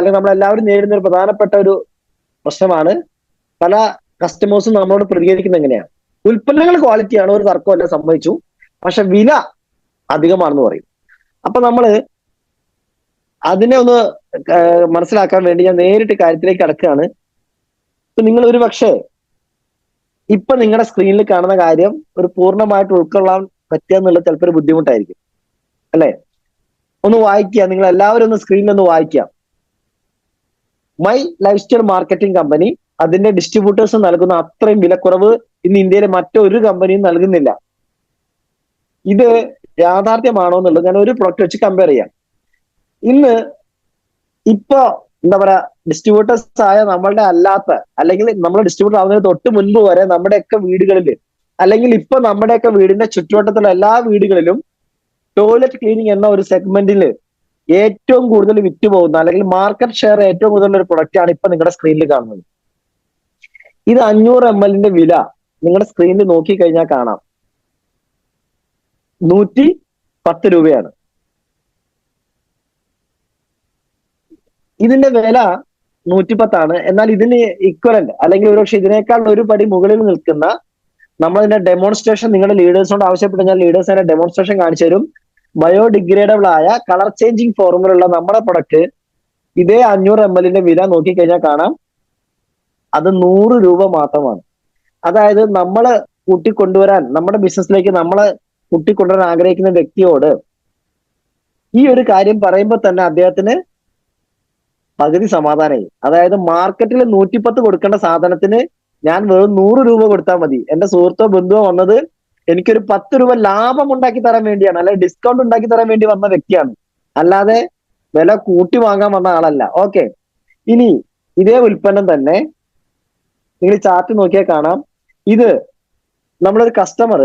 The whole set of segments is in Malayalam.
അല്ലെങ്കിൽ നമ്മളെല്ലാവരും നേരിടുന്ന ഒരു പ്രധാനപ്പെട്ട ഒരു പ്രശ്നമാണ്. പല കസ്റ്റമേഴ്സും നമ്മളോട് പ്രതികരിക്കുന്നത് എങ്ങനെയാണ്? ഉൽപ്പന്നങ്ങൾ ക്വാളിറ്റിയാണ്, ഒരു തർക്കമല്ല, സമ്മതിച്ചു, പക്ഷെ വില അധികമാണെന്ന് പറയും. അപ്പൊ നമ്മള് അതിനെ ഒന്ന് മനസ്സിലാക്കാൻ വേണ്ടി ഞാൻ നേരിട്ട് കാര്യത്തിലേക്ക് കടക്കുകയാണ്. ഇപ്പൊ നിങ്ങൾ ഒരു പക്ഷേ ഇപ്പൊ നിങ്ങളുടെ സ്ക്രീനിൽ കാണുന്ന കാര്യം ഒരു പൂർണ്ണമായിട്ട് ഉൾക്കൊള്ളാൻ പറ്റുക എന്നുള്ളത് ചിലപ്പോൾ ഒരു ബുദ്ധിമുട്ടായിരിക്കും, അല്ലെ? ഒന്ന് വായിക്കുക, നിങ്ങൾ എല്ലാവരും ഒന്ന് സ്ക്രീനിൽ ഒന്ന് വായിക്കാം. My life style marketing company അതിന്റെ ഡിസ്ട്രിബ്യൂട്ടേഴ്സ് നൽകുന്ന അത്രയും വിലക്കുറവ് ഇന്ന് ഇന്ത്യയിലെ മറ്റൊരു കമ്പനിയും നൽകുന്നില്ല. ഇത് യാഥാർത്ഥ്യമാണോ എന്നുള്ളത് ഞാൻ ഒരു പ്രൊഡക്റ്റ് വെച്ച് കമ്പയർ ചെയ്യാം. ഇന്ന് ഇപ്പൊ എന്താ പറയാ, ഡിസ്ട്രിബ്യൂട്ടേഴ്സ് ആയ നമ്മളുടെ അല്ലാത്ത, അല്ലെങ്കിൽ നമ്മൾ ഡിസ്ട്രിബ്യൂട്ടർ ആവുന്നതിന് തൊട്ട് മുൻപ് വരെ നമ്മുടെയൊക്കെ വീടുകളിൽ, അല്ലെങ്കിൽ ഇപ്പൊ നമ്മുടെയൊക്കെ വീടിന്റെ ചുറ്റുവട്ടത്തുള്ള എല്ലാ വീടുകളിലും ടോയ്ലറ്റ് ക്ലീനിങ് എന്ന ഒരു സെഗ്മെന്റിൽ ഏറ്റവും കൂടുതൽ വിറ്റുപോകുന്ന, അല്ലെങ്കിൽ മാർക്കറ്റ് ഷെയർ ഏറ്റവും കൂടുതൽ ഒരു പ്രൊഡക്റ്റ് ആണ് ഇപ്പൊ നിങ്ങളുടെ സ്ക്രീനിൽ കാണുന്നത്. ഇത് 500 ml വില നിങ്ങളുടെ സ്ക്രീനിൽ നോക്കി കഴിഞ്ഞാൽ കാണാം 110 രൂപയാണ്. ഇതിന്റെ വില 110 എന്നാൽ ഇതിന് ഇക്വലന്റ്, അല്ലെങ്കിൽ ഒരുപക്ഷെ ഇതിനേക്കാൾ ഒരു പടി മുകളിൽ നിൽക്കുന്ന നമ്മളതിന്റെ ഡെമോൺസ്ട്രേഷൻ നിങ്ങളുടെ ലീഡേഴ്സിനോട് ആവശ്യപ്പെട്ട് ഞാൻ ലീഡേഴ്സ് അതിന്റെ ഡെമോൺസ്ട്രേഷൻ കാണിച്ചു തരും. ബയോഡിഗ്രേഡബിൾ ആയ കളർ ചേഞ്ചിങ് ഫോർമുലുള്ള നമ്മുടെ പ്രൊഡക്റ്റ് ഇതേ 500 ml വില നോക്കിക്കഴിഞ്ഞാൽ കാണാം അത് 100 രൂപ മാത്രമാണ്. അതായത് നമ്മള് കൂട്ടിക്കൊണ്ടുവരാൻ, നമ്മുടെ ബിസിനസ്സിലേക്ക് നമ്മളെ കൂട്ടിക്കൊണ്ടുവരാൻ ആഗ്രഹിക്കുന്ന വ്യക്തിയോട് ഈ ഒരു കാര്യം പറയുമ്പോൾ തന്നെ അദ്ദേഹത്തിന് പകുതി സമാധാനമായി. അതായത് മാർക്കറ്റിൽ 110 കൊടുക്കേണ്ട സാധനത്തിന് ഞാൻ വെറും 100 രൂപ കൊടുത്താൽ മതി. എന്റെ സുഹൃത്തോ ബന്ധുവോ വന്നത് എനിക്കൊരു 10 രൂപ ലാഭം ഉണ്ടാക്കി തരാൻ വേണ്ടിയാണ്, അല്ലെങ്കിൽ ഡിസ്കൗണ്ട് ഉണ്ടാക്കി തരാൻ വേണ്ടി വന്ന വ്യക്തിയാണ്, അല്ലാതെ വില കൂട്ടി വാങ്ങാൻ വന്ന ആളല്ല. ഓക്കെ, ഇനി ഇതേ ഉൽപ്പന്നം തന്നെ നിങ്ങൾ ചാർട്ട് നോക്കിയാൽ കാണാം. ഇത് നമ്മളൊരു കസ്റ്റമർ,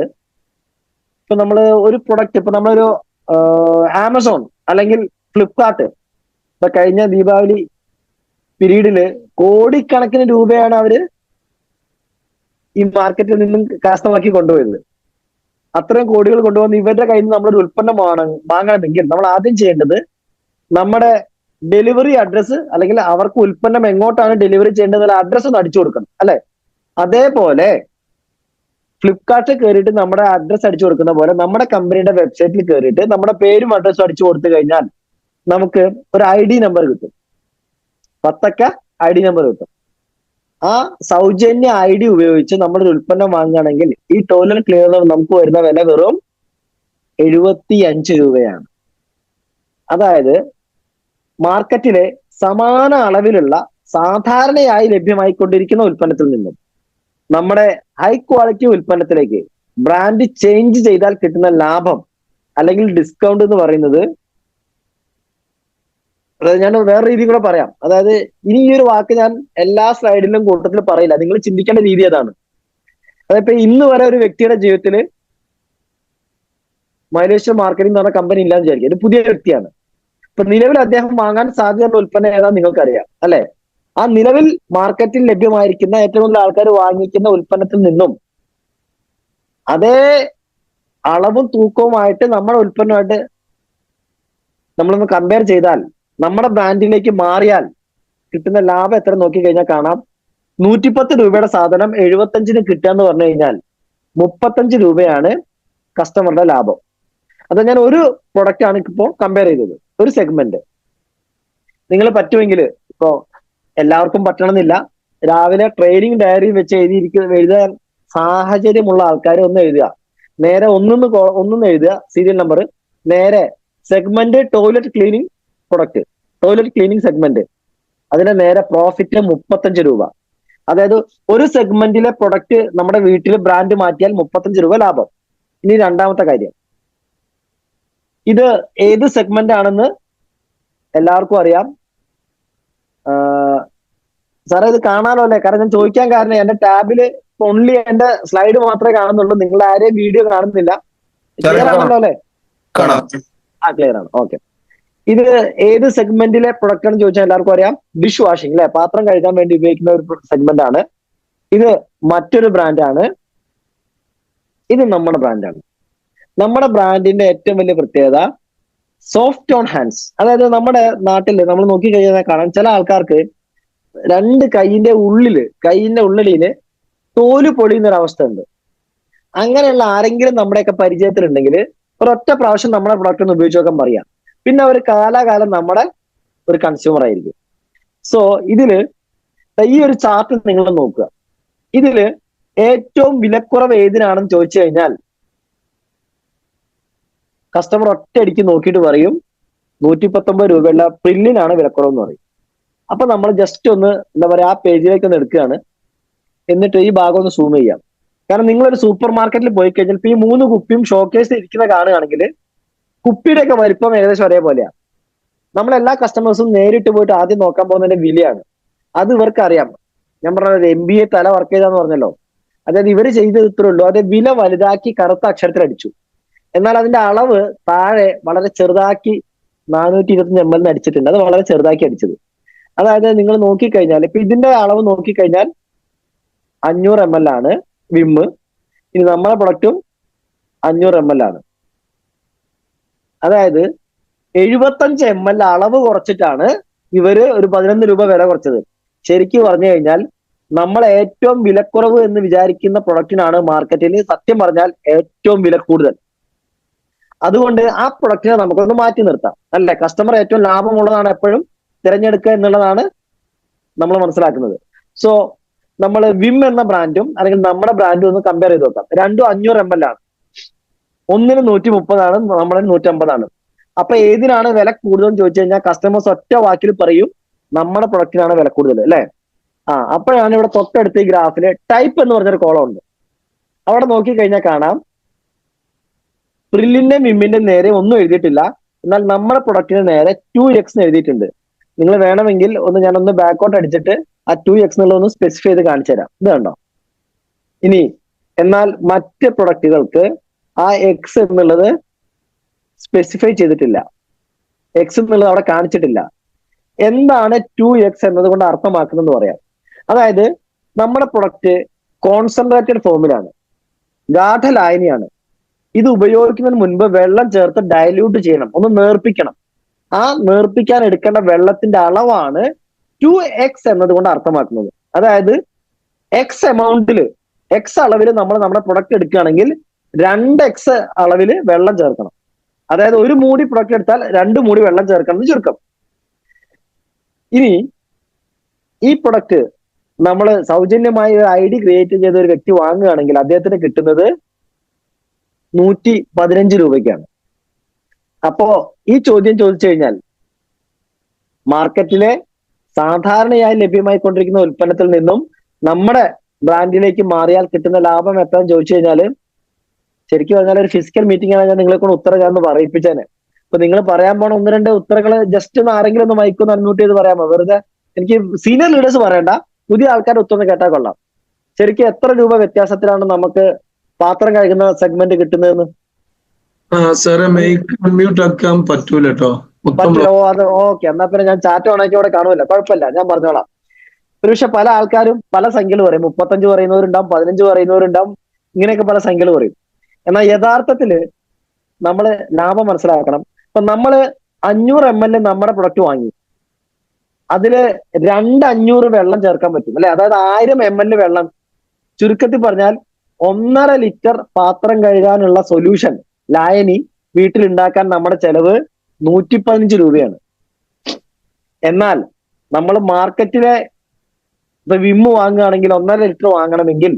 ഇപ്പൊ നമ്മള് ഒരു പ്രൊഡക്റ്റ്, ഇപ്പൊ നമ്മളൊരു ആമസോൺ അല്ലെങ്കിൽ ഫ്ലിപ്കാർട്ട്, ഇപ്പൊ കഴിഞ്ഞ ദീപാവലി പീരീഡില് കോടിക്കണക്കിന് രൂപയാണ് അവര് ഈ മാർക്കറ്റിൽ നിന്നും കരസ്ഥമാക്കി കൊണ്ടുപോയത്. അത്രയും കോടികൾ കൊണ്ടുവന്ന് ഇവരുടെ കയ്യിൽ നിന്ന് നമ്മളൊരു ഉൽപ്പന്നം വാങ്ങണമെങ്കിൽ നമ്മൾ ആദ്യം ചെയ്യേണ്ടത് നമ്മുടെ ഡെലിവറി അഡ്രസ്സ്, അല്ലെങ്കിൽ അവർക്ക് ഉൽപ്പന്നം എങ്ങോട്ടാണ് ഡെലിവറി ചെയ്യേണ്ടത് അഡ്രസ്സ് ഒന്ന് അടിച്ചു കൊടുക്കണം, അല്ലെ? അതേപോലെ ഫ്ലിപ്കാർട്ടിൽ കയറിയിട്ട് നമ്മുടെ അഡ്രസ്സ് അടിച്ചു കൊടുക്കുന്ന പോലെ നമ്മുടെ കമ്പനിയുടെ വെബ്സൈറ്റിൽ കയറിയിട്ട് നമ്മുടെ പേരും അഡ്രസ്സും അടിച്ചു കൊടുത്തു കഴിഞ്ഞാൽ നമുക്ക് ഒരു ID നമ്പർ കിട്ടും, 10 ID നമ്പർ കിട്ടും. ആ സൗജന്യ ID ഉപയോഗിച്ച് നമ്മളൊരു ഉൽപ്പന്നം വാങ്ങുകയാണെങ്കിൽ ഈ ടോയ്ലറ്റ് ക്ലീനർ നമുക്ക് വരുന്ന വില വെറും 75 രൂപയാണ്. അതായത് മാർക്കറ്റിലെ സമാന അളവിലുള്ള സാധാരണയായി ലഭ്യമായിക്കൊണ്ടിരിക്കുന്ന ഉൽപ്പന്നത്തിൽ നിന്നും നമ്മുടെ ഹൈ ക്വാളിറ്റി ഉൽപ്പന്നത്തിലേക്ക് ബ്രാൻഡ് ചേഞ്ച് ചെയ്താൽ കിട്ടുന്ന ലാഭം അല്ലെങ്കിൽ ഡിസ്കൗണ്ട് എന്ന് പറയുന്നത്, അതായത് ഞാൻ വേറെ രീതി കൂടെ പറയാം. അതായത് ഇനി ഈ ഒരു വാക്ക് ഞാൻ എല്ലാ സ്ലൈഡിലും കൂട്ടത്തിൽ പറയില്ല, നിങ്ങൾ ചിന്തിക്കേണ്ട രീതി അതാണ്. അതായത് ഇന്ന് വരെ ഒരു വ്യക്തിയുടെ ജീവിതത്തിൽ മൈലേശ്വർ മാർക്കറ്റിംഗ് എന്ന് പറഞ്ഞ കമ്പനി ഇല്ലാന്ന് വിചാരിക്കുക, ഒരു പുതിയ വ്യക്തിയാണ്. ഇപ്പൊ നിലവിൽ അദ്ദേഹം വാങ്ങാൻ സാധ്യതയുള്ള ഉൽപ്പന്നം ഏതാന്ന് നിങ്ങൾക്കറിയാം, അല്ലെ? ആ നിലവിൽ മാർക്കറ്റിൽ ലഭ്യമായിരിക്കുന്ന ഏറ്റവും കൂടുതൽ ആൾക്കാർ വാങ്ങിക്കുന്ന ഉൽപ്പന്നത്തിൽ നിന്നും അതേ അളവും തൂക്കവുമായിട്ട് നമ്മുടെ ഉൽപ്പന്നമായിട്ട് നമ്മളൊന്ന് കമ്പയർ ചെയ്താൽ, നമ്മുടെ ബ്രാൻഡിലേക്ക് മാറിയാൽ കിട്ടുന്ന ലാഭം എത്ര നോക്കിക്കഴിഞ്ഞാൽ കാണാം. 110 രൂപയുടെ സാധനം 75 കിട്ടുക എന്ന് പറഞ്ഞു കഴിഞ്ഞാൽ 35 രൂപയാണ് കസ്റ്റമറുടെ ലാഭം. അത് ഞാൻ ഒരു പ്രൊഡക്റ്റ് ആണ് ഇപ്പോൾ കമ്പയർ ചെയ്തത്, ഒരു സെഗ്മെന്റ്. നിങ്ങൾ പറ്റുമെങ്കിൽ, ഇപ്പോ എല്ലാവർക്കും പറ്റണമെന്നില്ല, രാവിലെ ട്രെയിനിങ് ഡയറി വെച്ച് എഴുതാൻ സാഹചര്യമുള്ള ആൾക്കാർ ഒന്ന് എഴുതുക. നേരെ ഒന്നൊന്ന് എഴുതുക, സീരിയൽ നമ്പർ, നേരെ segment toilet cleaning product, toilet cleaning segment, അതിന്റെ നേരെ പ്രോഫിറ്റ് 35 രൂപ. അതായത് ഒരു സെഗ്മെന്റിലെ പ്രൊഡക്റ്റ് നമ്മുടെ വീട്ടിൽ ബ്രാൻഡ് മാറ്റിയാൽ 35 രൂപ ലാഭം. ഇനി രണ്ടാമത്തെ കാര്യം, ഇത് ഏത് സെഗ്മെന്റ് ആണെന്ന് എല്ലാവർക്കും അറിയാം. സാറേ ഇത് കാണാലോ അല്ലെ? കാരണം ഞാൻ ചോദിക്കാൻ കാരണം എന്റെ ടാബില് ഓൺലി എന്റെ സ്ലൈഡ് മാത്രമേ കാണുന്നുള്ളൂ, നിങ്ങൾ ആരെയും വീഡിയോ കാണുന്നില്ല. ക്ലിയർ ആണല്ലോ അല്ലെ? ക്ലിയർ ആണ്. ഓക്കെ, ഇത് ഏത് സെഗ്മെന്റിലെ പ്രൊഡക്റ്റ് ആണെന്ന് ചോദിച്ചാൽ എല്ലാവർക്കും അറിയാം. ഡിഷ് വാഷിംഗ്, അല്ലെ? പാത്രം കഴുകാൻ വേണ്ടി ഉപയോഗിക്കുന്ന ഒരു സെഗ്മെന്റ് ആണ്. ഇത് മറ്റൊരു ബ്രാൻഡാണ്, ഇത് നമ്മുടെ ബ്രാൻഡാണ്. നമ്മുടെ ബ്രാൻഡിന്റെ ഏറ്റവും വലിയ പ്രത്യേകത സോഫ്റ്റ് ഓൺ ഹാൻഡ്സ്. അതായത് നമ്മുടെ നാട്ടില് നമ്മൾ നോക്കി കഴിഞ്ഞാൽ കാണാം, ചില ആൾക്കാർക്ക് രണ്ട് കൈയിന്റെ ഉള്ളില് തോല് പൊളിയുന്ന ഒരു അവസ്ഥ ഉണ്ട്. അങ്ങനെയുള്ള ആരെങ്കിലും നമ്മുടെയൊക്കെ പരിചയത്തിലുണ്ടെങ്കിൽ ഒരൊറ്റ പ്രാവശ്യം നമ്മുടെ പ്രൊഡക്റ്റ് ഒന്ന് ഉപയോഗിച്ച് നോക്കാൻ പറയാം. പിന്നെ അവർ കാലാകാലം നമ്മുടെ ഒരു കൺസ്യൂമർ ആയിരിക്കും. സോ ഇതില് ഈ ഒരു ചാർട്ട് നിങ്ങൾ നോക്കുക. ഇതില് ഏറ്റവും വിലക്കുറവ് ഏതിനാണെന്ന് ചോദിച്ചു കഴിഞ്ഞാൽ കസ്റ്റമർ ഒറ്റയടിക്ക് നോക്കിയിട്ട് പറയും 119 രൂപയുള്ള പ്രില്ലിനാണ് വിലക്കുറവ് എന്ന് പറയും. അപ്പൊ നമ്മൾ ജസ്റ്റ് ഒന്ന് എന്താ പറയാ, ആ പേജിലേക്ക് ഒന്ന് എടുക്കുകയാണ്. എന്നിട്ട് ഈ ഭാഗം ഒന്ന് സൂം ചെയ്യാം. കാരണം നിങ്ങളൊരു സൂപ്പർ മാർക്കറ്റിൽ പോയി കഴിഞ്ഞാൽ ഇപ്പൊ ഈ 3 കുപ്പിയും ഷോക്കേസിൽ ഇരിക്കുന്ന കാണുകയാണെങ്കിൽ കുപ്പിയുടെയൊക്കെ വലിപ്പം ഏകദേശം ഒരേപോലെയാണ്. നമ്മളെല്ലാ കസ്റ്റമേഴ്സും നേരിട്ട് പോയിട്ട് ആദ്യം നോക്കാൻ പോകുന്നതിന്റെ വിലയാണ്. അത് ഇവർക്ക് അറിയാം. ഞാൻ പറഞ്ഞത് MBA തല വർക്ക് ചെയ്താന്ന് പറഞ്ഞല്ലോ. അതായത് ഇവര് ചെയ്തത് ഇത്രേ ഉള്ളൂ, അത് വില വലുതാക്കി കറുത്ത അക്ഷരത്തിൽ അടിച്ചു. എന്നാൽ അതിന്റെ അളവ് താഴെ വളരെ ചെറുതാക്കി 425 ml അടിച്ചിട്ടുണ്ട്. അത് വളരെ ചെറുതാക്കി അടിച്ചത്. അതായത് നിങ്ങൾ നോക്കിക്കഴിഞ്ഞാൽ ഇപ്പൊ ഇതിന്റെ അളവ് നോക്കിക്കഴിഞ്ഞാൽ 500 ml ആണ് വിമ്മ്. ഇനി നമ്മളെ പ്രൊഡക്റ്റും 500 ml ആണ്. അതായത് 75 ml അളവ് കുറച്ചിട്ടാണ് ഇവര് ഒരു 11 രൂപ വില കുറച്ചത്. ശരിക്കും പറഞ്ഞു കഴിഞ്ഞാൽ നമ്മൾ ഏറ്റവും വിലക്കുറവ് എന്ന് വിചാരിക്കുന്ന പ്രൊഡക്റ്റിനാണ് മാർക്കറ്റിൽ സത്യം പറഞ്ഞാൽ ഏറ്റവും വില കൂടുതൽ. അതുകൊണ്ട് ആ പ്രൊഡക്റ്റിനെ നമുക്കൊന്ന് മാറ്റി നിർത്താം, അല്ലെ? കസ്റ്റമർ ഏറ്റവും ലാഭമുള്ളതാണ് എപ്പോഴും തിരഞ്ഞെടുക്കുക എന്നുള്ളതാണ് നമ്മൾ മനസ്സിലാക്കുന്നത്. സോ നമ്മൾ വിം എന്ന ബ്രാൻഡും അല്ലെങ്കിൽ നമ്മുടെ ബ്രാൻഡും ഒന്ന് കമ്പയർ ചെയ്ത് നോക്കാം. രണ്ടും 500 ml ആണ്. ഒന്നിന് 130 ആണ്, നമ്മളെ 150 ആണ്. അപ്പൊ ഏതിനാണ് വില കൂടുതൽ എന്ന് ചോദിച്ചു കഴിഞ്ഞാൽ കസ്റ്റമേഴ്സ് ഒറ്റ വാക്കിൽ പറയും നമ്മുടെ പ്രൊഡക്റ്റിനാണ് വില കൂടുതൽ, അല്ലെ? അപ്പോഴാണ് ഇവിടെ തൊട്ടടുത്ത് ഈ ഗ്രാഫില് ടൈപ്പ് എന്ന് പറഞ്ഞൊരു കോളം ഉണ്ട്. അവിടെ നോക്കിക്കഴിഞ്ഞാൽ കാണാം പ്രില്ലിന്റെയും വിമ്മിന്റെയും നേരെ ഒന്നും എഴുതിയിട്ടില്ല. എന്നാൽ നമ്മുടെ പ്രൊഡക്റ്റിന് നേരെ 2x എഴുതിയിട്ടുണ്ട്. നിങ്ങൾ വേണമെങ്കിൽ ഞാനൊന്ന് ബാക്കൗട്ട് അടിച്ചിട്ട് ആ 2x എന്നുള്ളതൊന്ന് സ്പെസിഫൈ ചെയ്ത് കാണിച്ചു തരാം. ഇത് കണ്ടോ? ഇനി എന്നാൽ മറ്റ് പ്രൊഡക്റ്റുകൾക്ക് ആ എക്സ് എന്നുള്ളത് സ്പെസിഫൈ ചെയ്തിട്ടില്ല. എക്സ് എന്നുള്ളത് അവിടെ കാണിച്ചിട്ടില്ല. എന്താണ് 2x എന്നതുകൊണ്ട് അർത്ഥമാക്കുന്നതെന്ന് പറയാം. അതായത് നമ്മുടെ പ്രൊഡക്റ്റ് കോൺസെൻട്രേറ്റഡ് ഫോമിലാണ്, ഗാഠലായനിയാണ്. ഇത് ഉപയോഗിക്കുന്നതിന് മുൻപ് വെള്ളം ചേർത്ത് ഡയല്യൂട്ട് ചെയ്യണം, ഒന്ന് നേർപ്പിക്കണം. ആ നേർപ്പിക്കാൻ എടുക്കേണ്ട വെള്ളത്തിന്റെ അളവാണ് 2x എന്നതുകൊണ്ട് അർത്ഥമാക്കുന്നത്. അതായത് എക്സ് അളവിൽ നമ്മൾ നമ്മുടെ പ്രൊഡക്റ്റ് എടുക്കുകയാണെങ്കിൽ 2x അളവിൽ വെള്ളം ചേർക്കണം. അതായത് ഒരു മൂടി പ്രൊഡക്റ്റ് എടുത്താൽ 2 മൂടി വെള്ളം ചേർക്കണം എന്ന് ചുരുക്കം. ഇനി ഈ പ്രൊഡക്റ്റ് നമ്മൾ സൗജന്യമായി ഒരു ID ക്രിയേറ്റ് ചെയ്ത ഒരു വ്യക്തി വാങ്ങുകയാണെങ്കിൽ അദ്ദേഹത്തിന് കിട്ടുന്നത് 115 രൂപയ്ക്കാണ്. അപ്പോ ഈ ചോദ്യം ചോദിച്ചു കഴിഞ്ഞാൽ മാർക്കറ്റിലെ സാധാരണയായി ലഭ്യമായിക്കൊണ്ടിരിക്കുന്ന ഉൽപ്പന്നത്തിൽ നിന്നും നമ്മുടെ ബ്രാൻഡിലേക്ക് മാറിയാൽ കിട്ടുന്ന ലാഭം എത്രയെന്ന് ചോദിച്ചു കഴിഞ്ഞാൽ ശരിക്കും പറഞ്ഞാൽ ഒരു ഫിസിക്കൽ മീറ്റിംഗ് ആണ് ഞാൻ നിങ്ങളെ കൊണ്ട് ഉത്തരം ഞാൻ പറയിപ്പിച്ചേനെ. അപ്പൊ നിങ്ങൾ പറയാൻ പോണ 1-2 ഉത്തരങ്ങൾ ജസ്റ്റ് ഒന്ന് ആരെങ്കിലും ഒന്ന് മൈക്കൊന്ന് അൺമ്യൂട്ട് ചെയ്ത് പറയാമോ? വെറുതെ എനിക്ക് സീനിയർ ലീഡേഴ്സ് പറയണ്ട, പുതിയ ആൾക്കാരുടെ ഉത്തരം കേട്ടാൽ കൊള്ളാം. ശരിക്കും എത്ര രൂപ വ്യത്യാസത്തിലാണ് നമുക്ക് പാത്രം കഴുകുന്ന സെഗ്മെന്റ് കിട്ടുന്നതെന്ന്? സാറേ മൈക്ക് അൺമ്യൂട്ട് ആക്കാൻ പറ്റൂല കേട്ടോ. പറ്റില്ല. അത് ഓക്കെ. എന്നാ പിന്നെ ഞാൻ ചാറ്റ് ഓണാക്കി അവിടെ കാണുമല്ലോ, കുഴപ്പമില്ല, ഞാൻ പറഞ്ഞോളാം. പക്ഷെ പല ആൾക്കാരും പല സംഖ്യകൾ പറയും. 35 പറയുന്നവരുണ്ടാവും, 15 പറയുന്നവരുണ്ടാവും, ഇങ്ങനെയൊക്കെ പല സംഖ്യകൾ പറയും. എന്നാൽ യഥാർത്ഥത്തില് നമ്മള് ലാഭം മനസ്സിലാക്കണം. ഇപ്പൊ നമ്മള് 500 ml നമ്മുടെ പ്രൊഡക്റ്റ് വാങ്ങി, അതില് 2 500 വെള്ളം ചേർക്കാൻ പറ്റും, അല്ലെ? അതായത് 1000 ml വെള്ളം. ചുരുക്കത്തിൽ പറഞ്ഞാൽ 1.5 ലിറ്റർ പാത്രം കഴുകാനുള്ള സൊല്യൂഷൻ ലായനി വീട്ടിലുണ്ടാക്കാൻ നമ്മുടെ ചെലവ് 115 രൂപയാണ്. എന്നാൽ നമ്മൾ മാർക്കറ്റിലെ ഇപ്പൊ വിമ്മ് വാങ്ങുകയാണെങ്കിൽ 1.5 ലിറ്റർ വാങ്ങണമെങ്കിൽ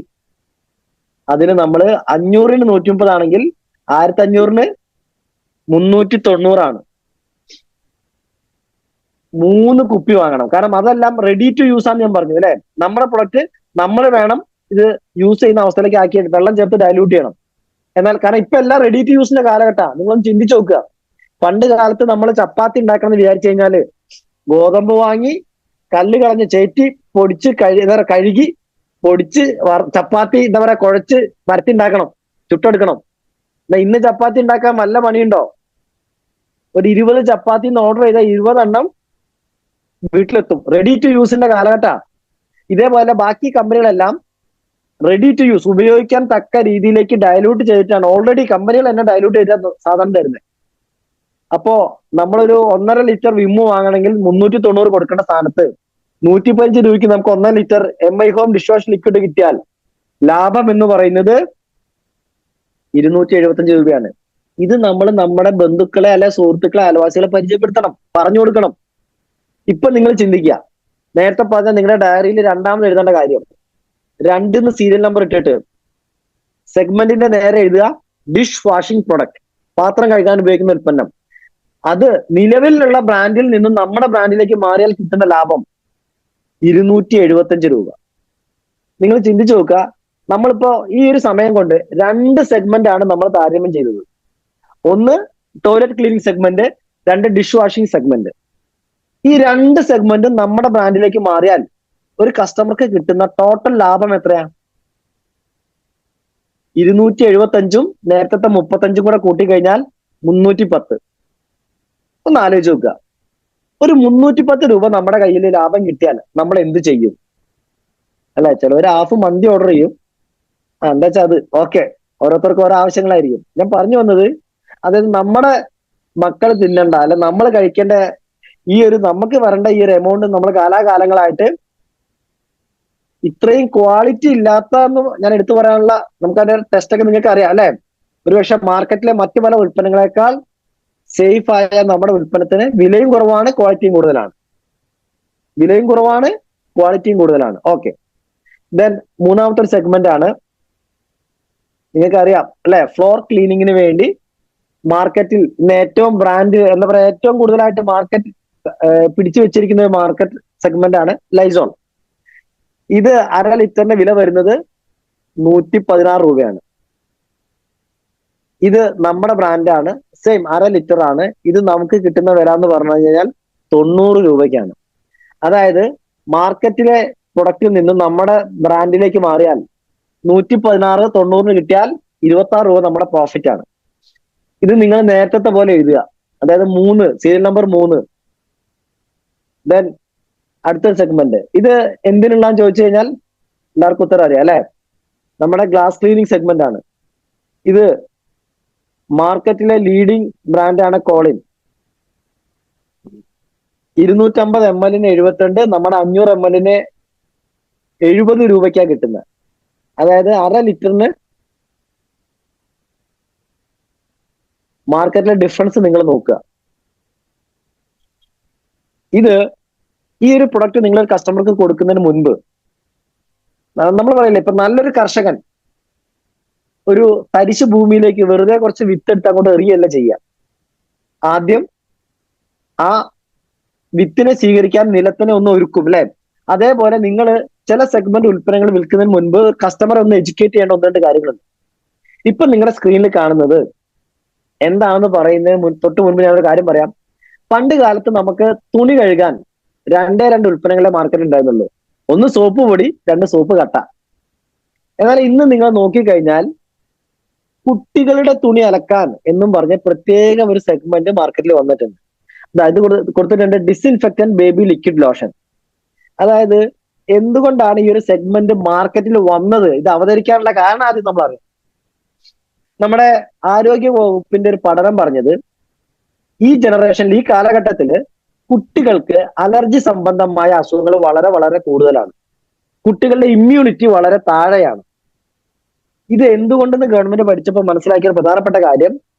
അതിന് നമ്മൾ 500-ന് 130 ആണെങ്കിൽ 1500-ന് 390 ആണ്. 3 കുപ്പി വാങ്ങണം. കാരണം അതെല്ലാം റെഡി ടു യൂസ് ആണെന്ന് ഞാൻ പറഞ്ഞു, അല്ലെ? നമ്മുടെ പ്രൊഡക്റ്റ് നമ്മൾ വേണം ഇത് യൂസ് ചെയ്യുന്ന അവസ്ഥയിലേക്ക് ആക്കി വെള്ളം ചേർത്ത് ഡയലൂട്ട് ചെയ്യണം. എന്നാൽ കാരണം ഇപ്പൊ എല്ലാം റെഡി ടു യൂസിന്റെ കാലഘട്ടമാണ്. നിങ്ങളൊന്ന് ചിന്തിച്ചു നോക്കുക. പണ്ട് കാലത്ത് നമ്മൾ ചപ്പാത്തി ഉണ്ടാക്കണം എന്ന് വിചാരിച്ചു കഴിഞ്ഞാല് ഗോതമ്പ് വാങ്ങി കല്ല് കളഞ്ഞ് ചേറ്റി പൊടിച്ച് കഴുകി പൊടിച്ച് ചപ്പാത്തി എന്താ പറയാ കുഴച്ച് പരത്തി ഉണ്ടാക്കണം, ചുട്ടെടുക്കണം. ഇന്ന് ചപ്പാത്തി ഉണ്ടാക്കാൻ വല്ല പണിയുണ്ടോ? ഒരു 20 ചപ്പാത്തി ഓർഡർ ചെയ്താൽ 20 എണ്ണം വീട്ടിലെത്തും. റെഡി ടു യൂസിന്റെ കാലഘട്ടമാണ്. ഇതേപോലെ ബാക്കി കമ്പനികളെല്ലാം റെഡി ടു യൂസ്, ഉപയോഗിക്കാൻ തക്ക രീതിയിലേക്ക് ഡയലൂട്ട് ചെയ്തിട്ടാണ് ഓൾറെഡി കമ്പനികൾ തന്നെ ഡയലൂട്ട് ചെയ്താൽ സാധാരണ തരുന്നത്. അപ്പോ നമ്മളൊരു 1.5 ലിറ്റർ വിമ്മ് വാങ്ങണമെങ്കിൽ 390 കൊടുക്കേണ്ട സ്ഥാനത്ത് 115 രൂപയ്ക്ക് നമുക്ക് 1.5 litre MI home dish wash liquid കിട്ടിയാൽ ലാഭം എന്ന് പറയുന്നത് 275 രൂപയാണ്. ഇത് നമ്മൾ നമ്മുടെ ബന്ധുക്കളെ അല്ലെ സുഹൃത്തുക്കളെ അയൽവാസികളെ പരിചയപ്പെടുത്തണം, പറഞ്ഞു കൊടുക്കണം. ഇപ്പൊ നിങ്ങൾ ചിന്തിക്കുക, നേരത്തെ പറഞ്ഞ നിങ്ങളുടെ ഡയറിയിൽ രണ്ടാമത് എഴുതേണ്ട കാര്യം, 2 സീരിയൽ നമ്പർ ഇട്ടിട്ട് സെഗ്മെന്റിന്റെ നേരെ എഴുതുക ഡിഷ് വാഷിംഗ് പ്രൊഡക്റ്റ്, പാത്രം കഴുകാൻ ഉപയോഗിക്കുന്ന ഉൽപ്പന്നം. അത് നിലവിലുള്ള ബ്രാൻഡിൽ നിന്നും നമ്മുടെ ബ്രാൻഡിലേക്ക് മാറിയാൽ കിട്ടുന്ന ലാഭം 275 രൂപ. നിങ്ങൾ ചിന്തിച്ചു നോക്കുക, നമ്മളിപ്പോ ഈ ഒരു സമയം കൊണ്ട് 2 സെഗ്മെന്റ് ആണ് നമ്മൾ താരതമ്യം ചെയ്തത്. ഒന്ന് toilet cleaning segment, 2 dish washing segment. ഈ 2 സെഗ്മെന്റും നമ്മുടെ ബ്രാൻഡിലേക്ക് മാറിയാൽ ഒരു കസ്റ്റമർക്ക് കിട്ടുന്ന ടോട്ടൽ ലാഭം എത്രയാ? 275ഉം നേരത്തെ 35ഉം കൂടെ കൂട്ടിക്കഴിഞ്ഞാൽ 310. ഒന്ന് ആലോചിച്ച് നോക്കുക, ഒരു 310 രൂപ നമ്മുടെ കയ്യിൽ ലാഭം കിട്ടിയാൽ നമ്മൾ എന്ത് ചെയ്യും? അല്ലെ, ചിലവർ ഹാഫ് മന്തി ഓർഡർ ചെയ്യും. എന്താ വെച്ചാൽ അത് ഓക്കെ, ഓരോരുത്തർക്കും ഓരോ ആവശ്യങ്ങളായിരിക്കും. ഞാൻ പറഞ്ഞു വന്നത്, അതായത് നമ്മുടെ മക്കൾ തിന്നണ്ട അല്ലെ നമ്മൾ കഴിക്കേണ്ട ഈ ഒരു നമുക്ക് വരേണ്ട ഈ ഒരു എമൗണ്ട് നമ്മൾ കാലാകാലങ്ങളായിട്ട് ഇത്രയും ക്വാളിറ്റി ഇല്ലാത്തതെന്ന് ഞാൻ എടുത്തു പറയാനുള്ള, നമുക്ക് അതിന്റെ ടെസ്റ്റ് ഒക്കെ നിങ്ങൾക്ക് അറിയാം അല്ലെ. ഒരുപക്ഷെ മാർക്കറ്റിലെ മറ്റു പല ഉൽപ്പന്നങ്ങളെക്കാൾ സേഫ് ആയ നമ്മുടെ ഉൽപ്പന്നത്തിന് വിലയും കുറവാണ്, ക്വാളിറ്റിയും കൂടുതലാണ്. വിലയും കുറവാണ്, ക്വാളിറ്റിയും കൂടുതലാണ്. ഓക്കെ, ദെൻ മൂന്നാമത്തെ ഒരു സെഗ്മെന്റ് ആണ്, നിങ്ങൾക്ക് അറിയാം അല്ലെ, ഫ്ലോർ ക്ലീനിങ്ങിന് വേണ്ടി മാർക്കറ്റിൽ ഇന്ന് ഏറ്റവും ബ്രാൻഡ് എന്താ പറയാ, ഏറ്റവും കൂടുതലായിട്ട് മാർക്കറ്റ് പിടിച്ചു വെച്ചിരിക്കുന്ന മാർക്കറ്റ് സെഗ്മെന്റ് ആണ് ലൈസോൾ. ഇത് 1/2 ലിറ്ററിന്റെ വില വരുന്നത് 116 രൂപയാണ്. ഇത് നമ്മുടെ ബ്രാൻഡാണ്, സെയിം 1/2 ലിറ്റർ ആണ്. ഇത് നമുക്ക് കിട്ടുന്ന വില എന്ന് പറഞ്ഞു കഴിഞ്ഞാൽ 90 രൂപയ്ക്കാണ്. അതായത് മാർക്കറ്റിലെ പ്രൊഡക്റ്റിൽ നിന്നും നമ്മുടെ ബ്രാൻഡിലേക്ക് മാറിയാൽ 116 90 കിട്ടിയാൽ 26 രൂപ നമ്മുടെ പ്രോഫിറ്റ് ആണ്. ഇത് നിങ്ങൾ നേരത്തെ പോലെ എഴുതുക, അതായത് 3 സീരിയൽ നമ്പർ 3. ദെൻ അടുത്തൊരു സെഗ്മെന്റ്, ഇത് എന്തിനുള്ളതെന്ന് ചോദിച്ചു കഴിഞ്ഞാൽ എല്ലാവർക്കും ഉത്തരം അറിയാം അല്ലെ, നമ്മുടെ ഗ്ലാസ് ക്ലീനിങ് സെഗ്മെന്റ് ആണ്. ഇത് മാർക്കറ്റിലെ ലീഡിംഗ് ബ്രാൻഡാണ് കോളിൻ. 250 ml 72, നമ്മുടെ 500 ml 70 രൂപയ്ക്കാണ് കിട്ടുന്നത്. അതായത് 1/2 ലിറ്ററിന് മാർക്കറ്റിലെ ഡിഫറൻസ് നിങ്ങൾ നോക്കുക. ഇത് ഈ ഒരു പ്രൊഡക്റ്റ് നിങ്ങൾ കസ്റ്റമർക്ക് കൊടുക്കുന്നതിന് മുൻപ് നമ്മൾ പറയില്ലേ, ഇപ്പൊ നല്ലൊരു കർഷകൻ ഒരു തരിശു ഭൂമിയിലേക്ക് വെറുതെ കുറച്ച് വിത്തെടുത്ത് അങ്ങോട്ട് എറിയല്ല ചെയ്യുക. ആദ്യം ആ വിത്തിനെ സ്വീകരിക്കാൻ നിലത്തിനെ ഒന്ന് ഒരുക്കും അല്ലെ. അതേപോലെ നിങ്ങൾ ചില സെഗ്മെന്റ് ഉൽപ്പന്നങ്ങൾ വിൽക്കുന്നതിന് മുൻപ് കസ്റ്റമറെ ഒന്ന് എഡ്യൂക്കേറ്റ് ചെയ്യേണ്ട 1-2 കാര്യങ്ങളുണ്ട്. ഇപ്പൊ നിങ്ങളുടെ സ്ക്രീനിൽ കാണുന്നത് എന്താണെന്ന് പറയുന്നതിന് തൊട്ട് മുൻപ് ഞാൻ ഒരു കാര്യം പറയാം. പണ്ട് കാലത്ത് നമുക്ക് തുണി കഴുകാൻ 2 ഉൽപ്പന്നങ്ങളെ മാർക്കറ്റിൽ ഉണ്ടായിരുന്നുള്ളൂ. ഒന്ന് സോപ്പ് പൊടി, 2 സോപ്പ് കട്ട. എന്നാൽ ഇന്ന് നിങ്ങൾ നോക്കിക്കഴിഞ്ഞാൽ കുട്ടികളുടെ തുണി അലക്കാൻ എന്നും പറഞ്ഞ് പ്രത്യേകം ഒരു സെഗ്മെന്റ് മാർക്കറ്റിൽ വന്നിട്ടുണ്ട്. അതായത് കൊടുത്തിട്ടുണ്ട് ഡിസ്ഇൻഫെക്റ്റന്റ് ബേബി ലിക്വിഡ് ലോഷൻ. അതായത് എന്തുകൊണ്ടാണ് ഈ ഒരു സെഗ്മെന്റ് മാർക്കറ്റിൽ വന്നത്, ഇത് അവതരിക്കാനുള്ള കാരണം ആദ്യം നമ്മൾ അറിയാം. നമ്മുടെ ആരോഗ്യ വകുപ്പിന്റെ ഒരു പഠനം പറഞ്ഞത്, ഈ ജനറേഷനിൽ ഈ കാലഘട്ടത്തിൽ കുട്ടികൾക്ക് അലർജി സംബന്ധമായ അസുഖങ്ങൾ വളരെ വളരെ കൂടുതലാണ്. കുട്ടികളുടെ ഇമ്മ്യൂണിറ്റി വളരെ താഴെയാണ്. ഇത് എന്തുകൊണ്ടെന്ന് ഗവൺമെന്റ് പഠിച്ചപ്പോൾ മനസ്സിലാക്കിയ പ്രധാനപ്പെട്ട കാര്യം,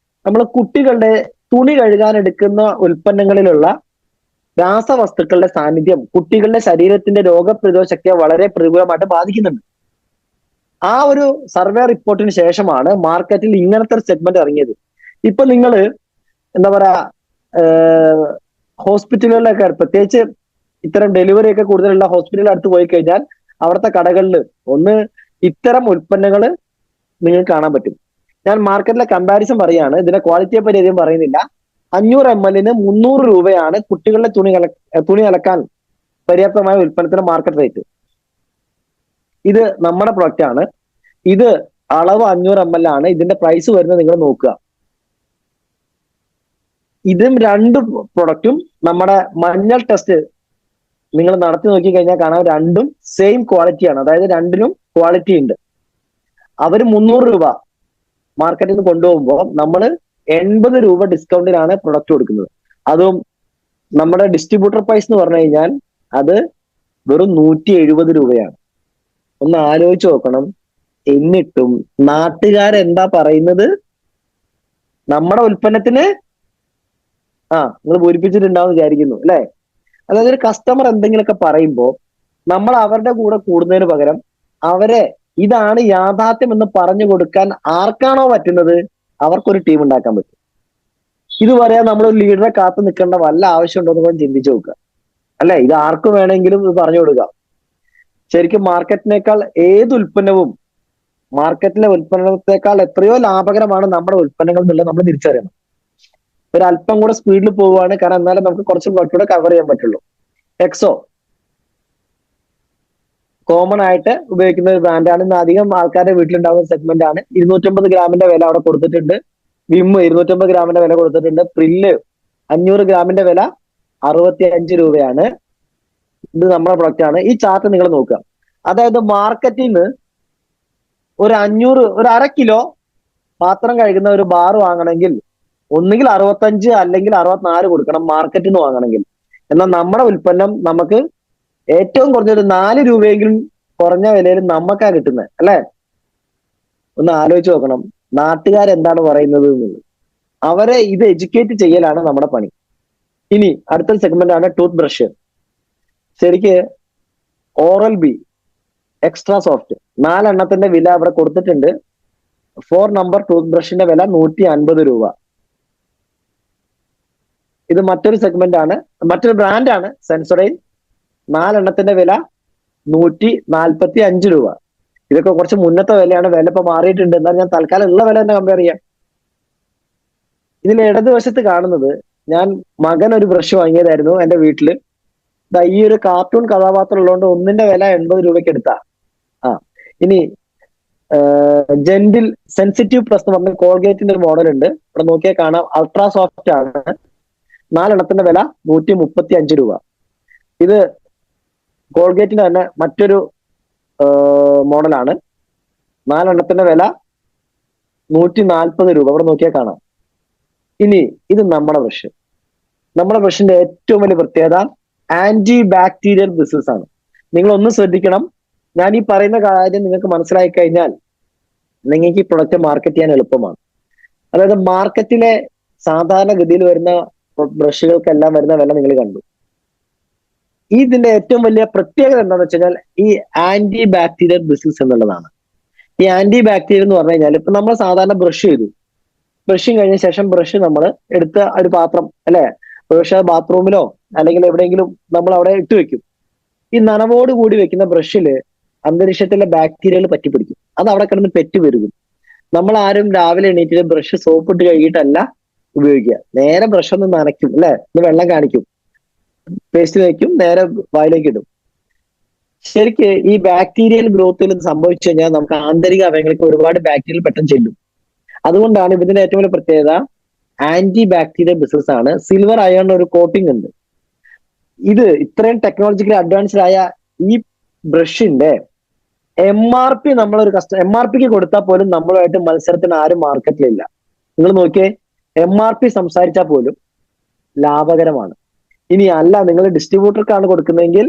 നമ്മൾ കുട്ടികളുടെ തുണി കഴുകാൻ എടുക്കുന്ന ഉൽപ്പന്നങ്ങളിലുള്ള രാസവസ്തുക്കളുടെ സാന്നിധ്യം കുട്ടികളുടെ ശരീരത്തിന്റെ രോഗപ്രതിരോധ ശക്തിയെ വളരെ പ്രതികൂലമായിട്ട് ബാധിക്കുന്നുണ്ട്. ആ ഒരു സർവേ റിപ്പോർട്ടിന് ശേഷമാണ് മാർക്കറ്റിൽ ഇങ്ങനത്തെ ഒരു സെഗ്മെന്റ് ഇറങ്ങിയത്. ഇപ്പൊ നിങ്ങൾ എന്താ പറയാ, ഹോസ്പിറ്റലുകളിലൊക്കെ പ്രത്യേകിച്ച് ഇത്തരം ഡെലിവറി ഒക്കെ കൂടുതലുള്ള ഹോസ്പിറ്റലിൽ അടുത്ത് പോയി കഴിഞ്ഞാൽ അവിടുത്തെ കടകളിൽ ഒന്ന് ഇത്തരം ഉൽപ്പന്നങ്ങൾ നിങ്ങൾക്ക് കാണാൻ പറ്റും. ഞാൻ മാർക്കറ്റിലെ കമ്പാരിസൺ പറയാണ്, ഇതിന്റെ ക്വാളിറ്റിയെ പറ്റി അധികം പറയുന്നില്ല. 500 ml 300 രൂപയാണ് കുട്ടികളുടെ തുണി അലക്കാൻ പര്യാപ്തമായ ഉൽപ്പന്നത്തിന് മാർക്കറ്റ് റേറ്റ്. ഇത് നമ്മുടെ പ്രൊഡക്റ്റ് ആണ്. ഇത് അളവ് 500 ml ആണ്. ഇതിന്റെ പ്രൈസ് വരുന്നത് നിങ്ങൾ നോക്കുക. ഇതും 2 പ്രൊഡക്റ്റും നമ്മുടെ മഞ്ഞൾ ടെസ്റ്റ് നിങ്ങൾ നടത്തി നോക്കി കഴിഞ്ഞാൽ കാണാം, രണ്ടും സെയിം ക്വാളിറ്റിയാണ്. അതായത് രണ്ടിനും ക്വാളിറ്റി ഉണ്ട്. അവർ 300 രൂപ മാർക്കറ്റിൽ നിന്ന് കൊണ്ടുപോകുമ്പോൾ നമ്മൾ 80 രൂപ ഡിസ്കൗണ്ടിലാണ് പ്രൊഡക്റ്റ് കൊടുക്കുന്നത്. അതും നമ്മുടെ ഡിസ്ട്രിബ്യൂട്ടർ പ്രൈസ് എന്ന് പറഞ്ഞു കഴിഞ്ഞാൽ അത് വെറും 170 രൂപയാണ്. ഒന്ന് ആലോചിച്ച് നോക്കണം. എന്നിട്ടും നാട്ടുകാരെന്താ പറയുന്നത്? നമ്മുടെ ഉൽപ്പന്നത്തിന് നിങ്ങൾ പൂരിപ്പിച്ചിട്ടുണ്ടാവും വിചാരിക്കുന്നു അല്ലെ? അതായത് ഒരു കസ്റ്റമർ എന്തെങ്കിലുമൊക്കെ പറയുമ്പോൾ നമ്മൾ അവരുടെ കൂടെ കൂടുന്നതിന് പകരം അവരെ ഇതാണ് യാഥാർത്ഥ്യം എന്ന് പറഞ്ഞു കൊടുക്കാൻ ആർക്കാണോ പറ്റുന്നത് അവർക്കൊരു ടീം ഉണ്ടാക്കാൻ പറ്റും. ഇത് പറയാൻ നമ്മളൊരു ലീഡറെ കാത്തു നിൽക്കേണ്ട വല്ല ആവശ്യമുണ്ടോ എന്ന് ചിന്തിച്ചു നോക്കുക അല്ലെ? ഇത് ആർക്കും വേണമെങ്കിലും ഇത് പറഞ്ഞു കൊടുക്കാം. ശരിക്കും മാർക്കറ്റിനേക്കാൾ ഏത് ഉൽപ്പന്നവും മാർക്കറ്റിലെ ഉൽപ്പന്നത്തെക്കാൾ എത്രയോ ലാഭകരമാണ് നമ്മുടെ ഉൽപ്പന്നങ്ങൾ എന്നുള്ളത് നമ്മൾ തിരിച്ചറിയണം. ഒരു അല്പം കൂടെ സ്പീഡിൽ പോവുകയാണ്, കാരണം എന്നാലും നമുക്ക് കുറച്ച് കൂടെ കവർ ചെയ്യാൻ പറ്റുള്ളൂ. എക്സോ കോമൺ ആയിട്ട് ഉപയോഗിക്കുന്ന ഒരു ബ്രാൻഡാണ്. ഇന്ന് അധികം ആൾക്കാരുടെ വീട്ടിലുണ്ടാകുന്ന സെഗ്മെന്റ് ആണ്. 250 ഗ്രാമിന്റെ വില അവിടെ കൊടുത്തിട്ടുണ്ട്. വിം 250 ഗ്രാമിന്റെ വില കൊടുത്തിട്ടുണ്ട്. പ്രില്ല് 500 ഗ്രാമിന്റെ വില 65 രൂപയാണ്. ഇത് നമ്മുടെ പ്രൊഡക്റ്റ് ആണ്. ഈ ചാർട്ട് നിങ്ങൾ നോക്കുക. അതായത് മാർക്കറ്റിൽ നിന്ന് ഒരു 500 ഒരു 1/2 കിലോ പാത്രം കഴുകുന്ന ഒരു ബാർ വാങ്ങണമെങ്കിൽ ഒന്നുകിൽ 65 അല്ലെങ്കിൽ 64 കൊടുക്കണം മാർക്കറ്റിൽ നിന്ന് വാങ്ങണമെങ്കിൽ. എന്നാൽ നമ്മുടെ ഉൽപ്പന്നം നമുക്ക് ഏറ്റവും കുറഞ്ഞൊരു 4 രൂപയെങ്കിലും കുറഞ്ഞ വിലയിൽ നമുക്കാ കിട്ടുന്നത് അല്ലെ? ഒന്ന് ആലോചിച്ച് നോക്കണം നാട്ടുകാരെന്താണ് പറയുന്നത് എന്നുള്ളത്. അവരെ ഇത് എഡ്യൂക്കേറ്റ് ചെയ്യലാണ് നമ്മുടെ പണി. ഇനി അടുത്തൊരു സെഗ്മെന്റ് ആണ് ടൂത്ത് ബ്രഷ്. ശരിക്ക് ഓറൽ ബി എക്സ്ട്രാ സോഫ്റ്റ് 4 എണ്ണത്തിന്റെ വില അവിടെ കൊടുത്തിട്ടുണ്ട്. 4 നമ്പർ ടൂത്ത് ബ്രഷിന്റെ വില 150 രൂപ. ഇത് മറ്റൊരു സെഗ്മെന്റ് ആണ്, മറ്റൊരു ബ്രാൻഡാണ് സെൻസോഡൈൻ. 4 എണ്ണത്തിന്റെ വില 145 രൂപ. ഇതൊക്കെ കുറച്ച് മുന്നത്തെ വിലയാണ്. വില ഇപ്പൊ മാറിയിട്ടുണ്ട്. എന്നാൽ ഞാൻ തൽക്കാലം ഉള്ള വില തന്നെ കമ്പയർ ചെയ്യാം. ഇതിൽ ഇടതുവശത്ത് കാണുന്നത് ഞാൻ മകൻ ഒരു ബ്രഷ് വാങ്ങിയതായിരുന്നു എന്റെ വീട്ടില്. ഈ ഒരു കാർട്ടൂൺ കഥാപാത്രം ഉള്ളതുകൊണ്ട് ഒന്നിന്റെ വില 80 രൂപയ്ക്ക് എടുത്താ. ഇനി ജെന്റിൽ സെൻസിറ്റീവ് പ്ലസ് എന്ന് പറഞ്ഞ കോൾഗേറ്റിന്റെ ഒരു മോഡൽ ഉണ്ട്. ഇവിടെ നോക്കിയാൽ കാണാം അൾട്രാ സോഫ്റ്റ് ആണ്. 4 എണ്ണത്തിന്റെ വില 135 രൂപ. ഇത് കോൾഗേറ്റിന്റെ തന്നെ മറ്റൊരു മോഡലാണ്. 4 എണ്ണത്തിന്റെ വില 140 രൂപ. ഇവിടെ നോക്കിയാൽ കാണാം. ഇനി ഇത് നമ്മുടെ ബ്രഷ്. നമ്മുടെ ബ്രഷിന്റെ ഏറ്റവും വലിയ പ്രത്യേകത ആന്റി ബാക്ടീരിയൽ ബിസിനസ് ആണ്. നിങ്ങൾ ഒന്ന് ശ്രദ്ധിക്കണം. ഞാൻ ഈ പറയുന്ന കാര്യം നിങ്ങൾക്ക് മനസ്സിലായി കഴിഞ്ഞാൽ നിങ്ങൾക്ക് ഈ പ്രൊഡക്റ്റ് മാർക്കറ്റ് ചെയ്യാൻ എളുപ്പമാണ്. അതായത് മാർക്കറ്റിലെ സാധാരണഗതിയിൽ വരുന്ന ബ്രഷുകൾക്കെല്ലാം വരുന്ന വില നിങ്ങൾ കണ്ടു. ഇതിന്റെ ഏറ്റവും വലിയ പ്രത്യേകത എന്താണെന്ന് വെച്ച് കഴിഞ്ഞാൽ ഈ ആന്റി ബാക്ടീരിയൽ ബിസിനസ് എന്നുള്ളതാണ്. ഈ ആന്റി ബാക്ടീരിയൽ എന്ന് പറഞ്ഞു കഴിഞ്ഞാൽ ഇപ്പൊ നമ്മൾ സാധാരണ ബ്രഷ് ചെയ്തു, ബ്രഷിങ് കഴിഞ്ഞ ശേഷം ബ്രഷ് നമ്മൾ എടുത്ത ഒരു പാത്രം അല്ലെ, പക്ഷെ ബാത്റൂമിലോ അല്ലെങ്കിൽ എവിടെയെങ്കിലും നമ്മൾ അവിടെ ഇട്ട് വെക്കും. ഈ നനവോട് കൂടി വെക്കുന്ന ബ്രഷില് അന്തരീക്ഷത്തിലെ ബാക്ടീരിയകൾ പറ്റിപ്പിടിക്കും. അത് അവിടെ കിടന്ന് പെറ്റ് പെരുകും. നമ്മൾ ആരും രാവിലെ എണീറ്റിട്ട് ബ്രഷ് സോപ്പ് ഇട്ട് കഴുകിയിട്ടല്ല ഉപയോഗിക്കുക. നേരെ ബ്രഷ് ഒന്ന് നനയ്ക്കും അല്ലെ, ഒന്ന് വെള്ളം കാണിക്കും, പേസ്റ്റ് വയ്ക്കും, നേരെ വായിലേക്ക് ഇടും. ശരിക്ക് ഈ ബാക്ടീരിയൽ ഗ്രോത്തിൽ സംഭവിച്ചു കഴിഞ്ഞാൽ നമുക്ക് ആന്തരിക അവയവങ്ങൾക്ക് ഒരുപാട് ബാക്ടീരിയൽ പെട്ടെന്ന് ചെല്ലും. അതുകൊണ്ടാണ് ഇതിന്റെ ഏറ്റവും വലിയ പ്രത്യേകത ആന്റി ബാക്ടീരിയൽ ബിസിനസ് ആണ്. സിൽവർ അയൺ ഒരു കോട്ടിംഗ് ഉണ്ട്. ഇത് ഇത്രയും ടെക്നോളജിക്കലി അഡ്വാൻസ്ഡ് ആയ ഈ ബ്രഷിന്റെ MRP നമ്മളൊരു MRPക്ക് കൊടുത്താൽ പോലും നമ്മളുമായിട്ട് മത്സരത്തിന് ആരും മാർക്കറ്റിലില്ല. നിങ്ങൾ നോക്കിയേ, MRP സംസാരിച്ചാൽ പോലും ലാഭകരമാണ്. ഇനി അല്ല നിങ്ങൾ ഡിസ്ട്രിബ്യൂട്ടർക്കാണ് കൊടുക്കുന്നതെങ്കിൽ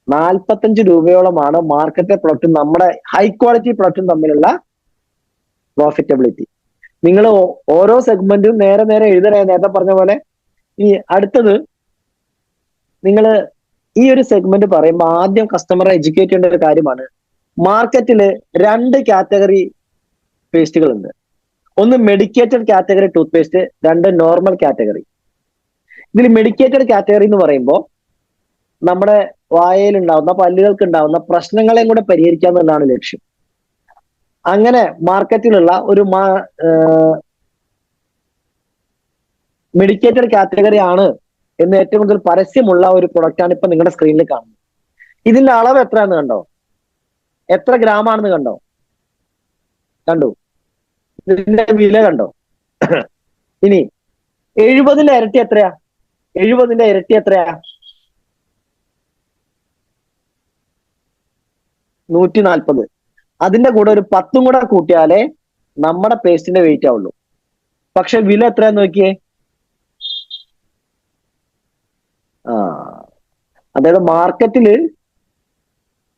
45 രൂപയോളമാണ് മാർക്കറ്റിലെ പ്രൊഡക്റ്റും നമ്മുടെ ഹൈ ക്വാളിറ്റി പ്രൊഡക്റ്റും തമ്മിലുള്ള പ്രോഫിറ്റബിലിറ്റി. നിങ്ങൾ ഓരോ സെഗ്മെന്റും നേരെ നേരെ എഴുതണേ, നേരത്തെ പറഞ്ഞ പോലെ. ഇനി അടുത്തത്, നിങ്ങൾ ഈ ഒരു സെഗ്മെന്റ് പറയുമ്പോൾ ആദ്യം കസ്റ്റമറെ എഡ്യൂക്കേറ്റ് ചെയ്യേണ്ട ഒരു കാര്യമാണ്. മാർക്കറ്റില് 2 കാറ്റഗറി പേസ്റ്റുകൾ ഉണ്ട്. ഒന്ന് medicated category tooth paste, 2 normal category. ഇതിൽ മെഡിക്കേറ്റഡ് കാറ്റഗറി എന്ന് പറയുമ്പോൾ നമ്മുടെ വായയിൽ ഉണ്ടാവുന്ന പല്ലുകൾക്ക് ഉണ്ടാവുന്ന പ്രശ്നങ്ങളെയും കൂടെ പരിഹരിക്കുക എന്നുള്ളതാണ് ലക്ഷ്യം. അങ്ങനെ മാർക്കറ്റിലുള്ള ഒരു മെഡിക്കേറ്റഡ് കാറ്റഗറി ആണ് എന്ന് ഏറ്റവും കൂടുതൽ പരസ്യമുള്ള ഒരു പ്രൊഡക്റ്റാണ് ഇപ്പൊ നിങ്ങളുടെ സ്ക്രീനിൽ കാണുന്നത്. ഇതിന്റെ അളവ് എത്രയാണെന്ന് കണ്ടോ? എത്ര ഗ്രാമാണെന്ന് കണ്ടോ? കണ്ടു. ഇതിന്റെ വില കണ്ടോ? ഇനി 70ന്റെ ഇരട്ടി എത്രയാ? 70ന്റെ ഇരട്ടി എത്രയാ? 140. അതിന്റെ കൂടെ ഒരു 10 കൂടെ കൂട്ടിയാലേ നമ്മുടെ പേസ്റ്റിന്റെ വെയിറ്റ് ആവുള്ളൂ. പക്ഷെ വില എത്രയാന്ന് നോക്കിയേ. ആ അതായത് മാർക്കറ്റില്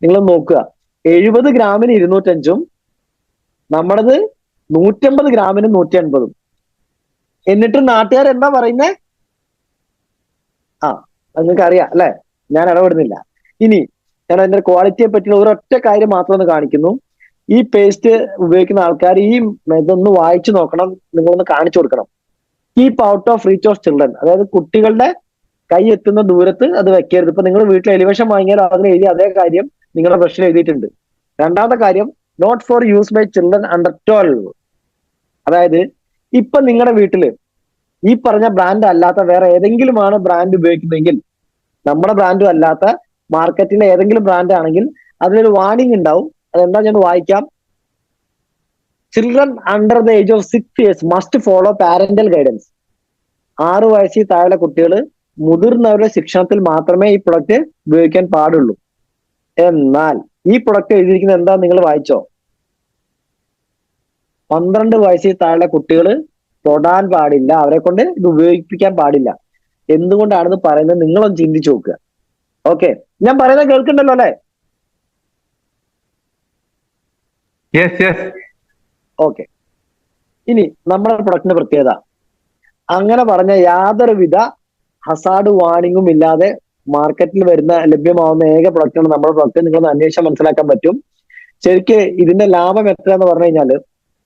നിങ്ങൾ നോക്കുക, 70 ഗ്രാമിന് 205ഉം നമ്മുടേത് 150 ഗ്രാമിന് 180ഉം. എന്നിട്ട് നാട്ടുകാർ എന്താ പറയുന്നേ? ആ അത് നിങ്ങൾക്ക് അറിയാം അല്ലെ, ഞാൻ ഇടപെടുന്നില്ല. ഇനി ഞാൻ അതിന്റെ ക്വാളിറ്റിയെ പറ്റിയുള്ള ഒരൊറ്റ കാര്യം മാത്രം ഒന്ന് കാണിക്കുന്നു. ഈ പേസ്റ്റ് ഉപയോഗിക്കുന്ന ആൾക്കാർ ഈ ഇതൊന്ന് വായിച്ചു നോക്കണം, നിങ്ങളൊന്ന് കാണിച്ചു കൊടുക്കണം. Keep out of reach of children, അതായത് കുട്ടികളുടെ കൈ എത്തുന്ന ദൂരത്ത് അത് വെക്കരുത്. ഇപ്പൊ നിങ്ങൾ വീട്ടിൽ എലിവേഷൻ വാങ്ങിയാൽ അതിൽ എഴുതി അതേ കാര്യം നിങ്ങളുടെ ബ്രഷിൽ എഴുതിയിട്ടുണ്ട്. രണ്ടാമത്തെ കാര്യം, not for use by children under 12. അതായത് ഇപ്പൊ നിങ്ങളുടെ വീട്ടില് ഈ പറഞ്ഞ ബ്രാൻഡ് അല്ലാത്ത വേറെ ഏതെങ്കിലുമാണ് ബ്രാൻഡ് ഉപയോഗിക്കുന്നതെങ്കിൽ, നമ്മുടെ ബ്രാൻഡും അല്ലാത്ത മാർക്കറ്റിലെ ഏതെങ്കിലും ബ്രാൻഡ് ആണെങ്കിൽ അതിലൊരു വാർണിംഗ് ഉണ്ടാവും. അതെന്താ ഞാൻ വായിക്കാം. Children under the age of 6 years must follow parental guidance. 6 വയസ്സിൽ താഴെ കുട്ടികൾ മുതിർന്നവരുടെ ശിക്ഷണത്തിൽ മാത്രമേ ഈ പ്രൊഡക്റ്റ് ഉപയോഗിക്കാൻ പാടുള്ളൂ. എന്നാൽ ഈ പ്രൊഡക്റ്റ് എഴുതിയിരിക്കുന്നത് എന്താ നിങ്ങൾ വായിച്ചോ? 12 വയസ്സിൽ താഴെ കുട്ടികൾ തൊടാൻ പാടില്ല, അവരെ കൊണ്ട് ഇത് ഉപയോഗിപ്പിക്കാൻ പാടില്ല. എന്തുകൊണ്ടാണെന്ന് പറയുന്നത് നിങ്ങളൊന്ന് ചിന്തിച്ചു നോക്കുക. ഓക്കെ, ഞാൻ പറയുന്നത് കേൾക്കുന്നുണ്ടല്ലോ അല്ലെ? ഓക്കെ. ഇനി നമ്മുടെ പ്രൊഡക്റ്റിന്റെ പ്രത്യേകത, അങ്ങനെ പറഞ്ഞ യാതൊരുവിധ ഹസാർഡ് വാർണിംഗും ഇല്ലാതെ മാർക്കറ്റിൽ വരുന്ന ലഭ്യമാവുന്ന ഏക പ്രൊഡക്റ്റാണ് നമ്മുടെ പ്രൊഡക്റ്റ്. നിങ്ങളൊന്ന് അന്വേഷിച്ചാൽ മനസ്സിലാക്കാൻ പറ്റും. ശരിക്ക് ഇതിന്റെ ലാഭം എത്രയാന്ന് പറഞ്ഞു കഴിഞ്ഞാൽ,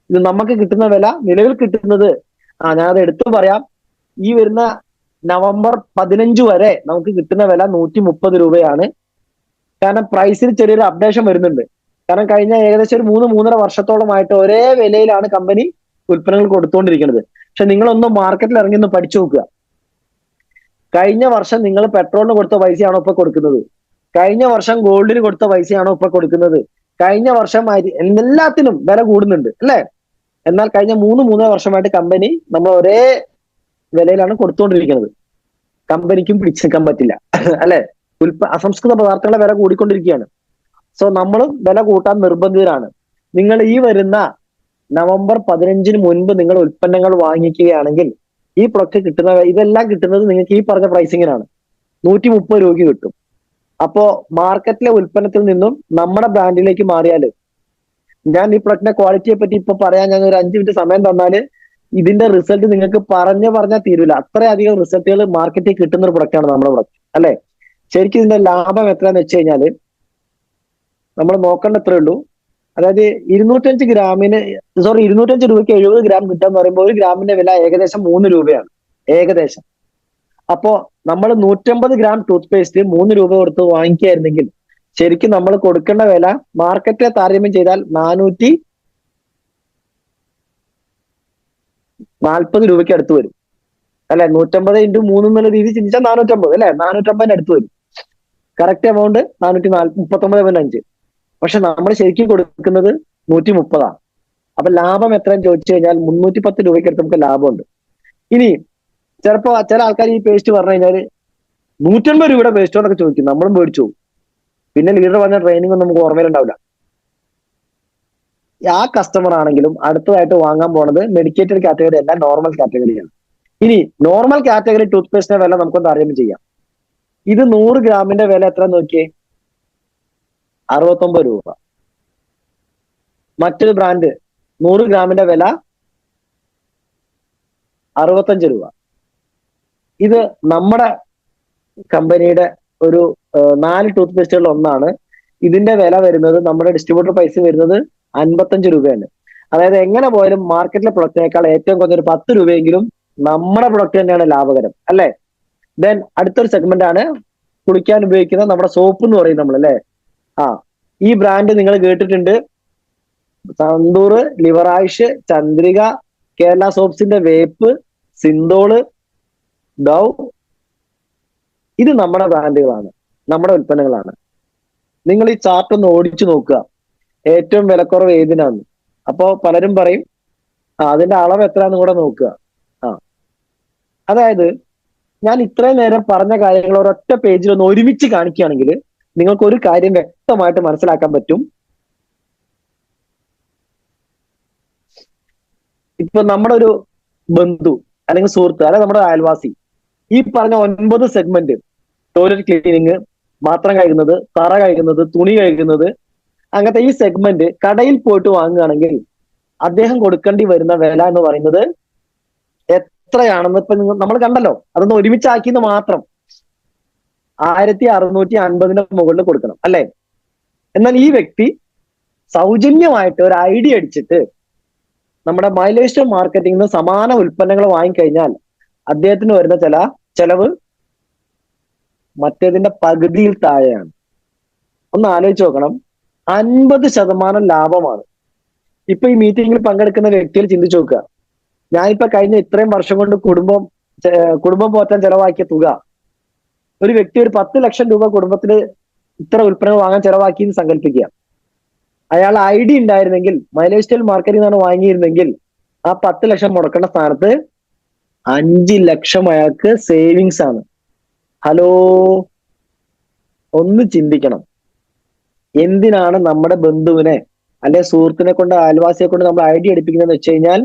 ഇത് നമുക്ക് കിട്ടുന്ന വില, നിലവിൽ കിട്ടുന്നത്, ഞാനത് എടുത്തു പറയാം, ഈ വരുന്ന നവംബർ 15 വരെ നമുക്ക് കിട്ടുന്ന വില 130 രൂപയാണ്. കാരണം പ്രൈസിൽ ചെറിയൊരു അപ്ഡേഷൻ വരുന്നുണ്ട്. കാരണം കഴിഞ്ഞ ഏകദേശം ഒരു 3-3.5 വർഷത്തോളമായിട്ട് ഒരേ വിലയിലാണ് കമ്പനി ഉൽപ്പന്നങ്ങൾ കൊടുത്തുകൊണ്ടിരിക്കുന്നത്. പക്ഷെ നിങ്ങളൊന്ന് മാർക്കറ്റിൽ ഇറങ്ങി ഒന്ന് പഠിച്ചു നോക്കുക. കഴിഞ്ഞ വർഷം നിങ്ങൾ പെട്രോളിന് കൊടുത്ത പൈസയാണോ ഇപ്പൊ കൊടുക്കുന്നത്? കഴിഞ്ഞ വർഷം ഗോൾഡിന് കൊടുത്ത പൈസയാണോ ഇപ്പൊ കൊടുക്കുന്നത്? കഴിഞ്ഞ വർഷം എല്ലാത്തിനും വില കൂടുന്നുണ്ട് അല്ലെ? എന്നാൽ കഴിഞ്ഞ 3-3.5 വർഷമായിട്ട് കമ്പനി നമ്മൾ ഒരേ വിലയിലാണ് കൊടുത്തുകൊണ്ടിരിക്കുന്നത്. കമ്പനിക്കും പിടിച്ചു നിൽക്കാൻ പറ്റില്ല അല്ലെ? അസംസ്കൃത പദാർത്ഥങ്ങളുടെ വില കൂടിക്കൊണ്ടിരിക്കുകയാണ്. സോ നമ്മളും വില കൂട്ടാൻ നിർബന്ധിതരാണ്. നിങ്ങൾ ഈ വരുന്ന നവംബർ 15-ന് മുൻപ് നിങ്ങൾ ഉൽപ്പന്നങ്ങൾ വാങ്ങിക്കുകയാണെങ്കിൽ ഈ പ്രൊഡക്റ്റ് കിട്ടുന്ന, ഇതെല്ലാം കിട്ടുന്നത് നിങ്ങൾക്ക് ഈ പറഞ്ഞ പ്രൈസിങ്ങിനാണ്. 130 രൂപയ്ക്ക് കിട്ടും. അപ്പോ മാർക്കറ്റിലെ ഉൽപ്പന്നത്തിൽ നിന്നും നമ്മുടെ ബ്രാൻഡിലേക്ക് മാറിയാൽ, ഞാൻ ഈ പ്രൊഡക്റ്റിന്റെ ക്വാളിറ്റിയെ പറ്റി ഇപ്പൊ പറയാൻ ഞാൻ ഒരു 5 മിനിറ്റ് സമയം തന്നാല് ഇതിന്റെ റിസൾട്ട് നിങ്ങൾക്ക് പറഞ്ഞാൽ തീരൂല. അത്രയധികം റിസൾട്ടുകൾ മാർക്കറ്റിൽ കിട്ടുന്ന ഒരു പ്രൊഡക്റ്റാണ് നമ്മുടെ പ്രൊഡക്റ്റ് അല്ലെ? ശരിക്കും ഇതിന്റെ ലാഭം എത്രയാന്ന് വെച്ച് കഴിഞ്ഞാല് നമ്മൾ നോക്കേണ്ട അത്രേ ഉള്ളൂ. അതായത് 205 ഗ്രാമിന് 205 രൂപയ്ക്ക് 70 ഗ്രാം കിട്ടുക എന്ന് പറയുമ്പോൾ 1 ഗ്രാമിന്റെ വില ഏകദേശം 3 രൂപയാണ് ഏകദേശം. അപ്പോ നമ്മൾ 150 ഗ്രാം ടൂത്ത് പേസ്റ്റ് 3 രൂപ കൊടുത്ത് വാങ്ങിക്കുകയായിരുന്നെങ്കിൽ ശരിക്കും നമ്മൾ കൊടുക്കേണ്ട വില മാർക്കറ്റിലെ താരതമ്യം ചെയ്താൽ 440 രൂപയ്ക്ക് അടുത്ത് വരും അല്ലെ? 150 × 3 എന്നുള്ള രീതി ചിന്തിച്ചാൽ 450 അല്ലെ? 450 അടുത്ത് വരും. Correct amount 439.5. പക്ഷെ നമ്മൾ ശരിക്കും കൊടുക്കുന്നത് 130. അപ്പൊ ലാഭം എത്രയെന്ന് ചോദിച്ചു കഴിഞ്ഞാൽ 310 രൂപയ്ക്ക് അടുത്ത് നമുക്ക് ലാഭമുണ്ട്. ഇനി ചിലപ്പോ ചില ആൾക്കാർ ഈ പേസ്റ്റ് പറഞ്ഞു കഴിഞ്ഞാൽ 150 രൂപയുടെ പേസ്റ്റോടൊക്കെ ചോദിക്കും. നമ്മളും മേടിച്ചു. പിന്നെ ലീഡർ പറഞ്ഞ ട്രെയിനിങ് ഒന്നും നമുക്ക് ഓർമ്മയിലുണ്ടാവില്ല. ആ കസ്റ്റമർ ആണെങ്കിലും അടുത്തതായിട്ട് വാങ്ങാൻ പോണത് മെഡിക്കേറ്റഡ് കാറ്റഗറി അല്ല, നോർമൽ കാറ്റഗറിയാണ്. ഇനി നോർമൽ കാറ്റഗറി ടൂത്ത് പേസ്റ്റിന്റെ വില നമുക്കൊന്ന് താരതമ്യം ചെയ്യാം. ഇത് 100 ഗ്രാമിന്റെ വില എത്ര നോക്കിയേ? 69 രൂപ. മറ്റൊരു ബ്രാൻഡ് 100 ഗ്രാമിന്റെ വില 65 രൂപ. ഇത് നമ്മുടെ കമ്പനിയുടെ ഒരു 4 ടൂത്ത് പേസ്റ്റുകളിൽ ഒന്നാണ്. ഇതിന്റെ വില വരുന്നത്, നമ്മുടെ ഡിസ്ട്രിബ്യൂട്ടർ പ്രൈസ് വരുന്നത് 55 രൂപയാണ്. അതായത് എങ്ങനെ പോയാലും മാർക്കറ്റിലെ പ്രൊഡക്റ്റിനേക്കാൾ ഏറ്റവും കുറഞ്ഞൊരു 10 രൂപയെങ്കിലും നമ്മുടെ പ്രൊഡക്റ്റ് തന്നെയാണ് ലാഭകരം അല്ലെ? ദെൻ അടുത്തൊരു സെഗ്മെന്റ് ആണ് കുളിക്കാൻ ഉപയോഗിക്കുന്ന നമ്മുടെ സോപ്പ് എന്ന് പറയും നമ്മൾ അല്ലെ? ഈ ബ്രാൻഡ് നിങ്ങൾ കേട്ടിട്ടുണ്ട്. സന്തൂർ, ലിവറായിഷ്, ചന്ദ്രിക, കേരള സോപ്സിന്റെ വേപ്പ്, സിന്തോള്, ഡവ്. ഇത് നമ്മുടെ ബ്രാൻഡുകളാണ്, നമ്മുടെ ഉൽപ്പന്നങ്ങളാണ്. നിങ്ങൾ ഈ ചാർട്ട് ഒന്ന് ഓടിച്ചു നോക്കുക, ഏറ്റവും വിലക്കുറവ് ഏതിനാന്ന്. അപ്പോ പലരും പറയും അതിന്റെ അളവ് എത്രയാന്ന് കൂടെ നോക്കുക. അതായത് ഞാൻ ഇത്രയും നേരം പറഞ്ഞ കാര്യങ്ങൾ ഒരൊറ്റ പേജിൽ ഒന്ന് ഒരുമിച്ച് കാണിക്കുകയാണെങ്കിൽ നിങ്ങൾക്ക് ഒരു കാര്യം വ്യക്തമായിട്ട് മനസ്സിലാക്കാൻ പറ്റും. ഇപ്പൊ നമ്മുടെ ഒരു ബന്ധു അല്ലെങ്കിൽ സുഹൃത്ത് അല്ലെങ്കിൽ നമ്മുടെ അയൽവാസി ഈ പറഞ്ഞ 9 സെഗ്മെന്റ്, ടോയ്ലറ്റ് ക്ലീനിങ്, പാത്രം കഴുകുന്നത്, തറ കഴുകുന്നത്, തുണി കഴുകുന്നത്, അങ്ങനത്തെ ഈ സെഗ്മെന്റ് കടയിൽ പോയിട്ട് വാങ്ങുകയാണെങ്കിൽ അദ്ദേഹം കൊടുക്കേണ്ടി വരുന്ന വില എന്ന് പറയുന്നത് എത്രയാണെന്ന് ഇപ്പൊ നമ്മൾ കണ്ടല്ലോ. അതൊന്ന് ഒരുമിച്ചാക്കിയെന്ന് മാത്രം 1650 മുകളിൽ കൊടുക്കണം അല്ലെ. എന്നാൽ ഈ വ്യക്തി സൗജന്യമായിട്ട് ഒരു ഐഡിയ അടിച്ചിട്ട് നമ്മുടെ മൈലേജ് മാർക്കറ്റിംഗിൽ നിന്ന് സമാന ഉൽപ്പന്നങ്ങൾ വാങ്ങിക്കഴിഞ്ഞാൽ അദ്ദേഹത്തിന് വരുന്ന ചെലവ് മറ്റേതിന്റെ പകുതിയിൽ താഴെയാണ്. ഒന്ന് ആലോചിച്ച് നോക്കണം, 50% ലാഭമാണ്. ഇപ്പൊ ഈ മീറ്റിംഗിൽ പങ്കെടുക്കുന്ന വ്യക്തികൾ ചിന്തിച്ചു നോക്കുക, ഞാനിപ്പോ കഴിഞ്ഞ ഇത്രയും വർഷം കൊണ്ട് കുടുംബം പോറ്റാൻ ചെലവാക്കിയ തുക, ഒരു വ്യക്തി ഒരു 10 ലക്ഷം രൂപ കുടുംബത്തിന് ഇത്ര ഉൽപ്പന്നങ്ങൾ വാങ്ങാൻ ചെലവാക്കി എന്ന് സങ്കല്പിക്കുക. അയാൾ ഐഡിയ ഉണ്ടായിരുന്നെങ്കിൽ, മൈലേജ് സ്റ്റൈൽ മാർക്കറ്റിൽ നിന്നാണ് വാങ്ങിയിരുന്നെങ്കിൽ, ആ 10 ലക്ഷം മുടക്കേണ്ട സ്ഥാനത്ത് 5 ലക്ഷം അയാൾക്ക് സേവിങ്സ് ആണ്. ഹലോ, ഒന്ന് ചിന്തിക്കണം. എന്തിനാണ് നമ്മുടെ ബന്ധുവിനെ അല്ലെ സുഹൃത്തിനെ കൊണ്ട്, അയൽവാസിയെ കൊണ്ട് നമ്മൾ ഐഡിയ എടുപ്പിക്കുന്നതെന്ന് വെച്ച് കഴിഞ്ഞാൽ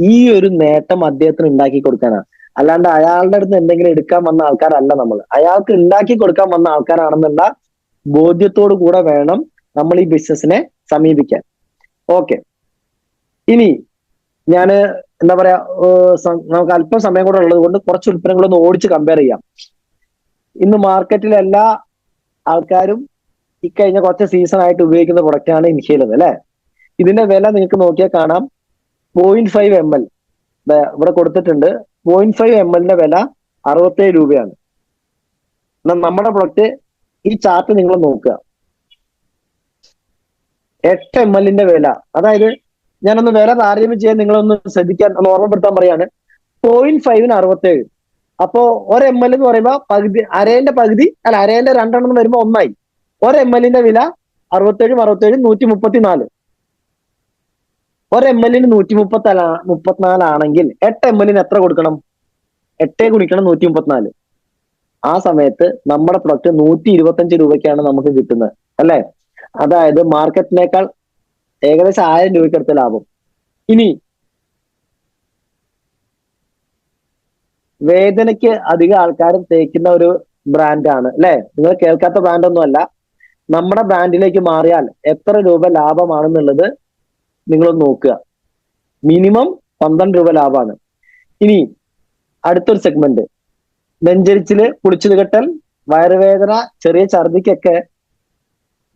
ഈ ഒരു നേട്ടം അദ്ദേഹത്തിന് ഉണ്ടാക്കി കൊടുക്കാനാണ്. അല്ലാണ്ട് അയാളുടെ അടുത്ത് എന്തെങ്കിലും എടുക്കാൻ വന്ന ആൾക്കാരല്ല നമ്മൾ. അയാൾക്ക് ഉണ്ടാക്കി കൊടുക്കാൻ വന്ന ആൾക്കാരാണെന്നുള്ള ബോധ്യത്തോടു കൂടെ വേണം നമ്മൾ ഈ ബിസിനസിനെ സമീപിക്കാൻ. ഓക്കെ, ഇനി ഞാന് എന്താ പറയാ, നമുക്ക് അല്പം സമയം കൂടെ ഉള്ളത് കൊണ്ട് കുറച്ച് ഉൽപ്പന്നങ്ങളൊന്ന് ഓടിച്ച് കമ്പയർ ചെയ്യാം. ഇന്ന് മാർക്കറ്റിലെ എല്ലാ ആൾക്കാരും ഇക്കഴിഞ്ഞ കുറച്ച് സീസൺ ആയിട്ട് ഉപയോഗിക്കുന്ന പ്രൊഡക്റ്റാണ് ഇൻഹേലർ അല്ലെ. ഇതിന്റെ വില നിങ്ങൾക്ക് നോക്കിയാൽ കാണാം, 0.5 ml ഇവിടെ കൊടുത്തിട്ടുണ്ട്. 0.5 ml വില 67 രൂപയാണ്. എന്നാൽ നമ്മുടെ പ്രൊഡക്റ്റ്, ഈ ചാർട്ട് നിങ്ങൾ നോക്കുക, 8 ml വില, അതായത് ഞാനൊന്ന് വില താരതമ്യം ചെയ്യാൻ നിങ്ങളൊന്ന് ശ്രദ്ധിക്കാൻ, ഒന്ന് ഓർമ്മപ്പെടുത്താൻ പറയാണ്. 0.5 67. അപ്പോ 1 ml എന്ന് പറയുമ്പോൾ പകുതി, അരേന്റെ പകുതി അല്ല, അരേന്റെ 2 എന്ന് വരുമ്പോൾ ഒന്നായി. 1 ml വില 67 134. 1 ml 134 ആണെങ്കിൽ 8 ml എത്ര കൊടുക്കണം? 8 ഗുണിക്കണം 134. ആ സമയത്ത് നമ്മുടെ പ്രൊഡക്റ്റ് 125 രൂപയ്ക്കാണ് നമുക്ക് കിട്ടുന്നത് അല്ലെ. അതായത് മാർക്കറ്റിനേക്കാൾ ഏകദേശം 1000 രൂപയ്ക്ക് അടുത്ത ലാഭം. ഇനി വേദനയ്ക്ക് അധികം ആൾക്കാരും തേക്കുന്ന ഒരു ബ്രാൻഡാണ് അല്ലെ. നിങ്ങൾ കേൾക്കാത്ത ബ്രാൻഡൊന്നും അല്ല. നമ്മുടെ ബ്രാൻഡിലേക്ക് മാറിയാൽ എത്ര രൂപ ലാഭമാണെന്നുള്ളത് നിങ്ങളൊന്ന് നോക്കുക. മിനിമം 12 രൂപ ലാഭമാണ്. ഇനി അടുത്തൊരു സെഗ്മെന്റ്, നെഞ്ചരിച്ചില്, കുളിച്ചിൽ കെട്ടൽ, വയറുവേദന, ചെറിയ ഛർദിക്കൊക്കെ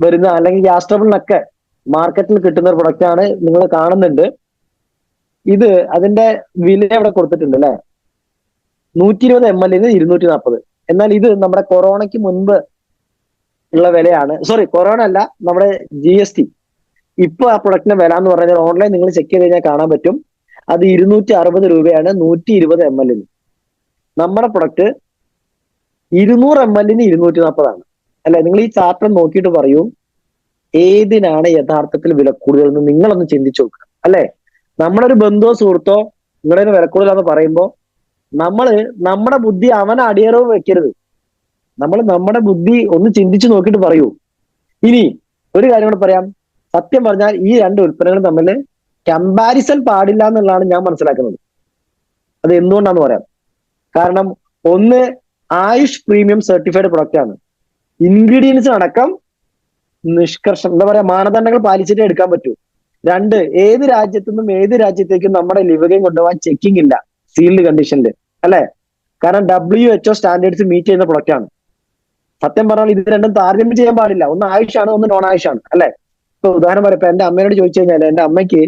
വരുന്ന അല്ലെങ്കിൽ ഗ്യാസ് ട്രബിളിനൊക്കെ മാർക്കറ്റിൽ കിട്ടുന്ന ഒരു പ്രൊഡക്റ്റ് ആണ്. നിങ്ങൾ കാണുന്നുണ്ട്, ഇത് അതിന്റെ വില ഇവിടെ കൊടുത്തിട്ടുണ്ട് അല്ലെ. 120 ml 240. എന്നാൽ ഇത് നമ്മുടെ കൊറോണയ്ക്ക് മുൻപ് ഉള്ള വിലയാണ്. സോറി, കൊറോണ അല്ല, നമ്മുടെ GST. ഇപ്പൊ ആ പ്രൊഡക്റ്റിന്റെ വില എന്ന് പറഞ്ഞാൽ ഓൺലൈൻ നിങ്ങൾ ചെക്ക് ചെയ്ത് കഴിഞ്ഞാൽ കാണാൻ പറ്റും, അത് 260 രൂപയാണ് 120 ml. നമ്മുടെ പ്രൊഡക്റ്റ് 200 ml 240 അല്ലെ. നിങ്ങൾ ഈ ചാർട്ട് നോക്കിയിട്ട് പറയൂ, ഏതിനാണ് യഥാർത്ഥത്തിൽ വില കൂടുതലെന്ന് നിങ്ങളൊന്ന് ചിന്തിച്ചു നോക്കുക അല്ലെ. നമ്മളൊരു ബന്ധുവോ സുഹൃത്തോ നിങ്ങളുടെ വില കൂടുതലാന്ന് പറയുമ്പോൾ നമ്മുടെ ബുദ്ധി അവനെ അടിയറവ് വെക്കരുത്. നമ്മുടെ ബുദ്ധി ഒന്ന് ചിന്തിച്ചു നോക്കിയിട്ട് പറയൂ. ഇനി ഒരു കാര്യം കൂടെ പറയാം, സത്യം പറഞ്ഞാൽ ഈ രണ്ട് ഉൽപ്പന്നങ്ങളും തമ്മിൽ കമ്പാരിസൺ പാടില്ല എന്നുള്ളതാണ് ഞാൻ മനസ്സിലാക്കുന്നത്. അത് എന്തുകൊണ്ടാന്ന് പറയാം. കാരണം ഒന്ന്, ആയുഷ് പ്രീമിയം സർട്ടിഫൈഡ് പ്രൊഡക്റ്റ് ആണ്. ഇൻഗ്രീഡിയൻസ് അടക്കം നിഷ്കർഷം എന്താ പറയാ, മാനദണ്ഡങ്ങൾ പാലിച്ചിട്ടേ എടുക്കാൻ പറ്റൂ. 2, ഏത് രാജ്യത്തുനിന്നും ഏത് രാജ്യത്തേക്കും നമ്മുടെ ലിവറേയും കൊണ്ടുപോകാൻ ചെക്കിംഗ് ഇല്ല, സീൽഡ് കണ്ടീഷനിൽ അല്ലെ. കാരണം WHO സ്റ്റാൻഡേർഡ്സ് മീറ്റ് ചെയ്യുന്ന പ്രൊഡക്റ്റ് ആണ്. സത്യം പറഞ്ഞാൽ ഇത് രണ്ടും താരതമ്യം ചെയ്യാൻ പാടില്ല. ഒന്ന് ആയുഷാണ്, ഒന്ന് നോൺ ആയുഷാണ് അല്ലെ. ഇപ്പൊ ഉദാഹരണം പറയാം, ഇപ്പൊ എന്റെ അമ്മയോട് ചോദിച്ചു കഴിഞ്ഞാൽ എന്റെ അമ്മയ്ക്ക്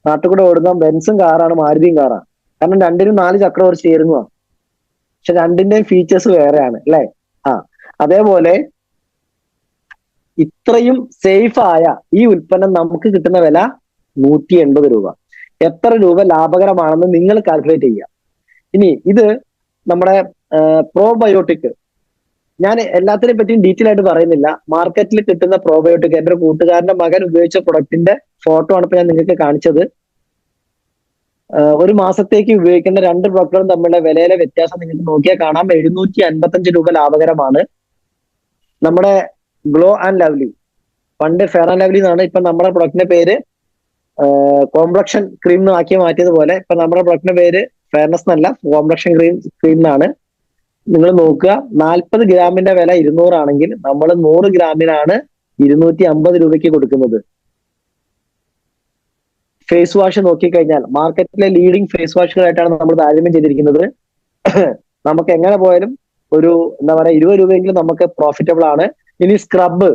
നാട്ടിൽ കൂടെ ഓടുന്ന ബെൻസും കാറാണ്, മാരുതിയും കാറാണ്. കാരണം രണ്ടിനും 4 ചക്രം ഒരു സ്റ്റിയറിംഗുമാണ്. പക്ഷെ രണ്ടിന്റെയും ഫീച്ചേഴ്സ് വേറെയാണ് അല്ലെ. അതേപോലെ ഇത്രയും സേഫ് ആയ ഈ ഉൽപ്പന്നം നമുക്ക് കിട്ടുന്ന വില 180 രൂപ. എത്ര രൂപ ലാഭകരമാണെന്ന് നിങ്ങൾ കാൽക്കുലേറ്റ് ചെയ്യുക. ഇനി ഇത് നമ്മുടെ പ്രോബയോട്ടിക്, ഞാൻ എല്ലാത്തിനെ പറ്റിയും ഡീറ്റെയിൽ ആയിട്ട് പറയുന്നില്ല. മാർക്കറ്റിൽ കിട്ടുന്ന പ്രോബയോട്ടിക്, എന്റെ ഒരു കൂട്ടുകാരന്റെ മകൻ ഉപയോഗിച്ച പ്രൊഡക്റ്റിന്റെ ഫോട്ടോ ആണ് ഇപ്പൊ ഞാൻ നിങ്ങൾക്ക് കാണിച്ചത്. ഒരു മാസത്തേക്ക് ഉപയോഗിക്കേണ്ട 2 പ്രൊഡക്റ്റുകളും തമ്മിലുള്ള വിലയിലെ വ്യത്യാസം നിങ്ങൾക്ക് നോക്കിയാൽ കാണാം. 755 രൂപ ലാഭകരമാണ്. നമ്മുടെ ഗ്ലോ ആൻഡ് ലവ്ലി, പണ്ട് ഫെയർ ആൻഡ് ലവ്ലി എന്നാണ്, ഇപ്പൊ നമ്മുടെ പ്രൊഡക്റ്റിന്റെ പേര് കോംപ്ലക്ഷൻ ക്രീം ആക്കി മാറ്റിയതുപോലെ ഇപ്പൊ നമ്മുടെ പ്രൊഡക്റ്റിന്റെ പേര് ഫെയർനെസ് എന്നല്ല, കോംപ്ലക്ഷൻ ക്രീം എന്നാണ്. നിങ്ങൾ നോക്കുക, 40 ഗ്രാമിന്റെ വില 200 ആണെങ്കിൽ നമ്മൾ 100 ഗ്രാമിനാണ് 250 രൂപയ്ക്ക് കൊടുക്കുന്നത്. ഫേസ് വാഷ് നോക്കിക്കഴിഞ്ഞാൽ മാർക്കറ്റിലെ ലീഡിംഗ് ഫേസ് വാഷുകളായിട്ടാണ് നമ്മൾ താരതമ്യം ചെയ്തിരിക്കുന്നത്. നമുക്ക് എങ്ങനെ പോയാലും ഒരു എന്താ പറയാ 20 രൂപയെങ്കിലും നമുക്ക് പ്രോഫിറ്റബിൾ ആണ്. ഇനി സ്ക്രബ്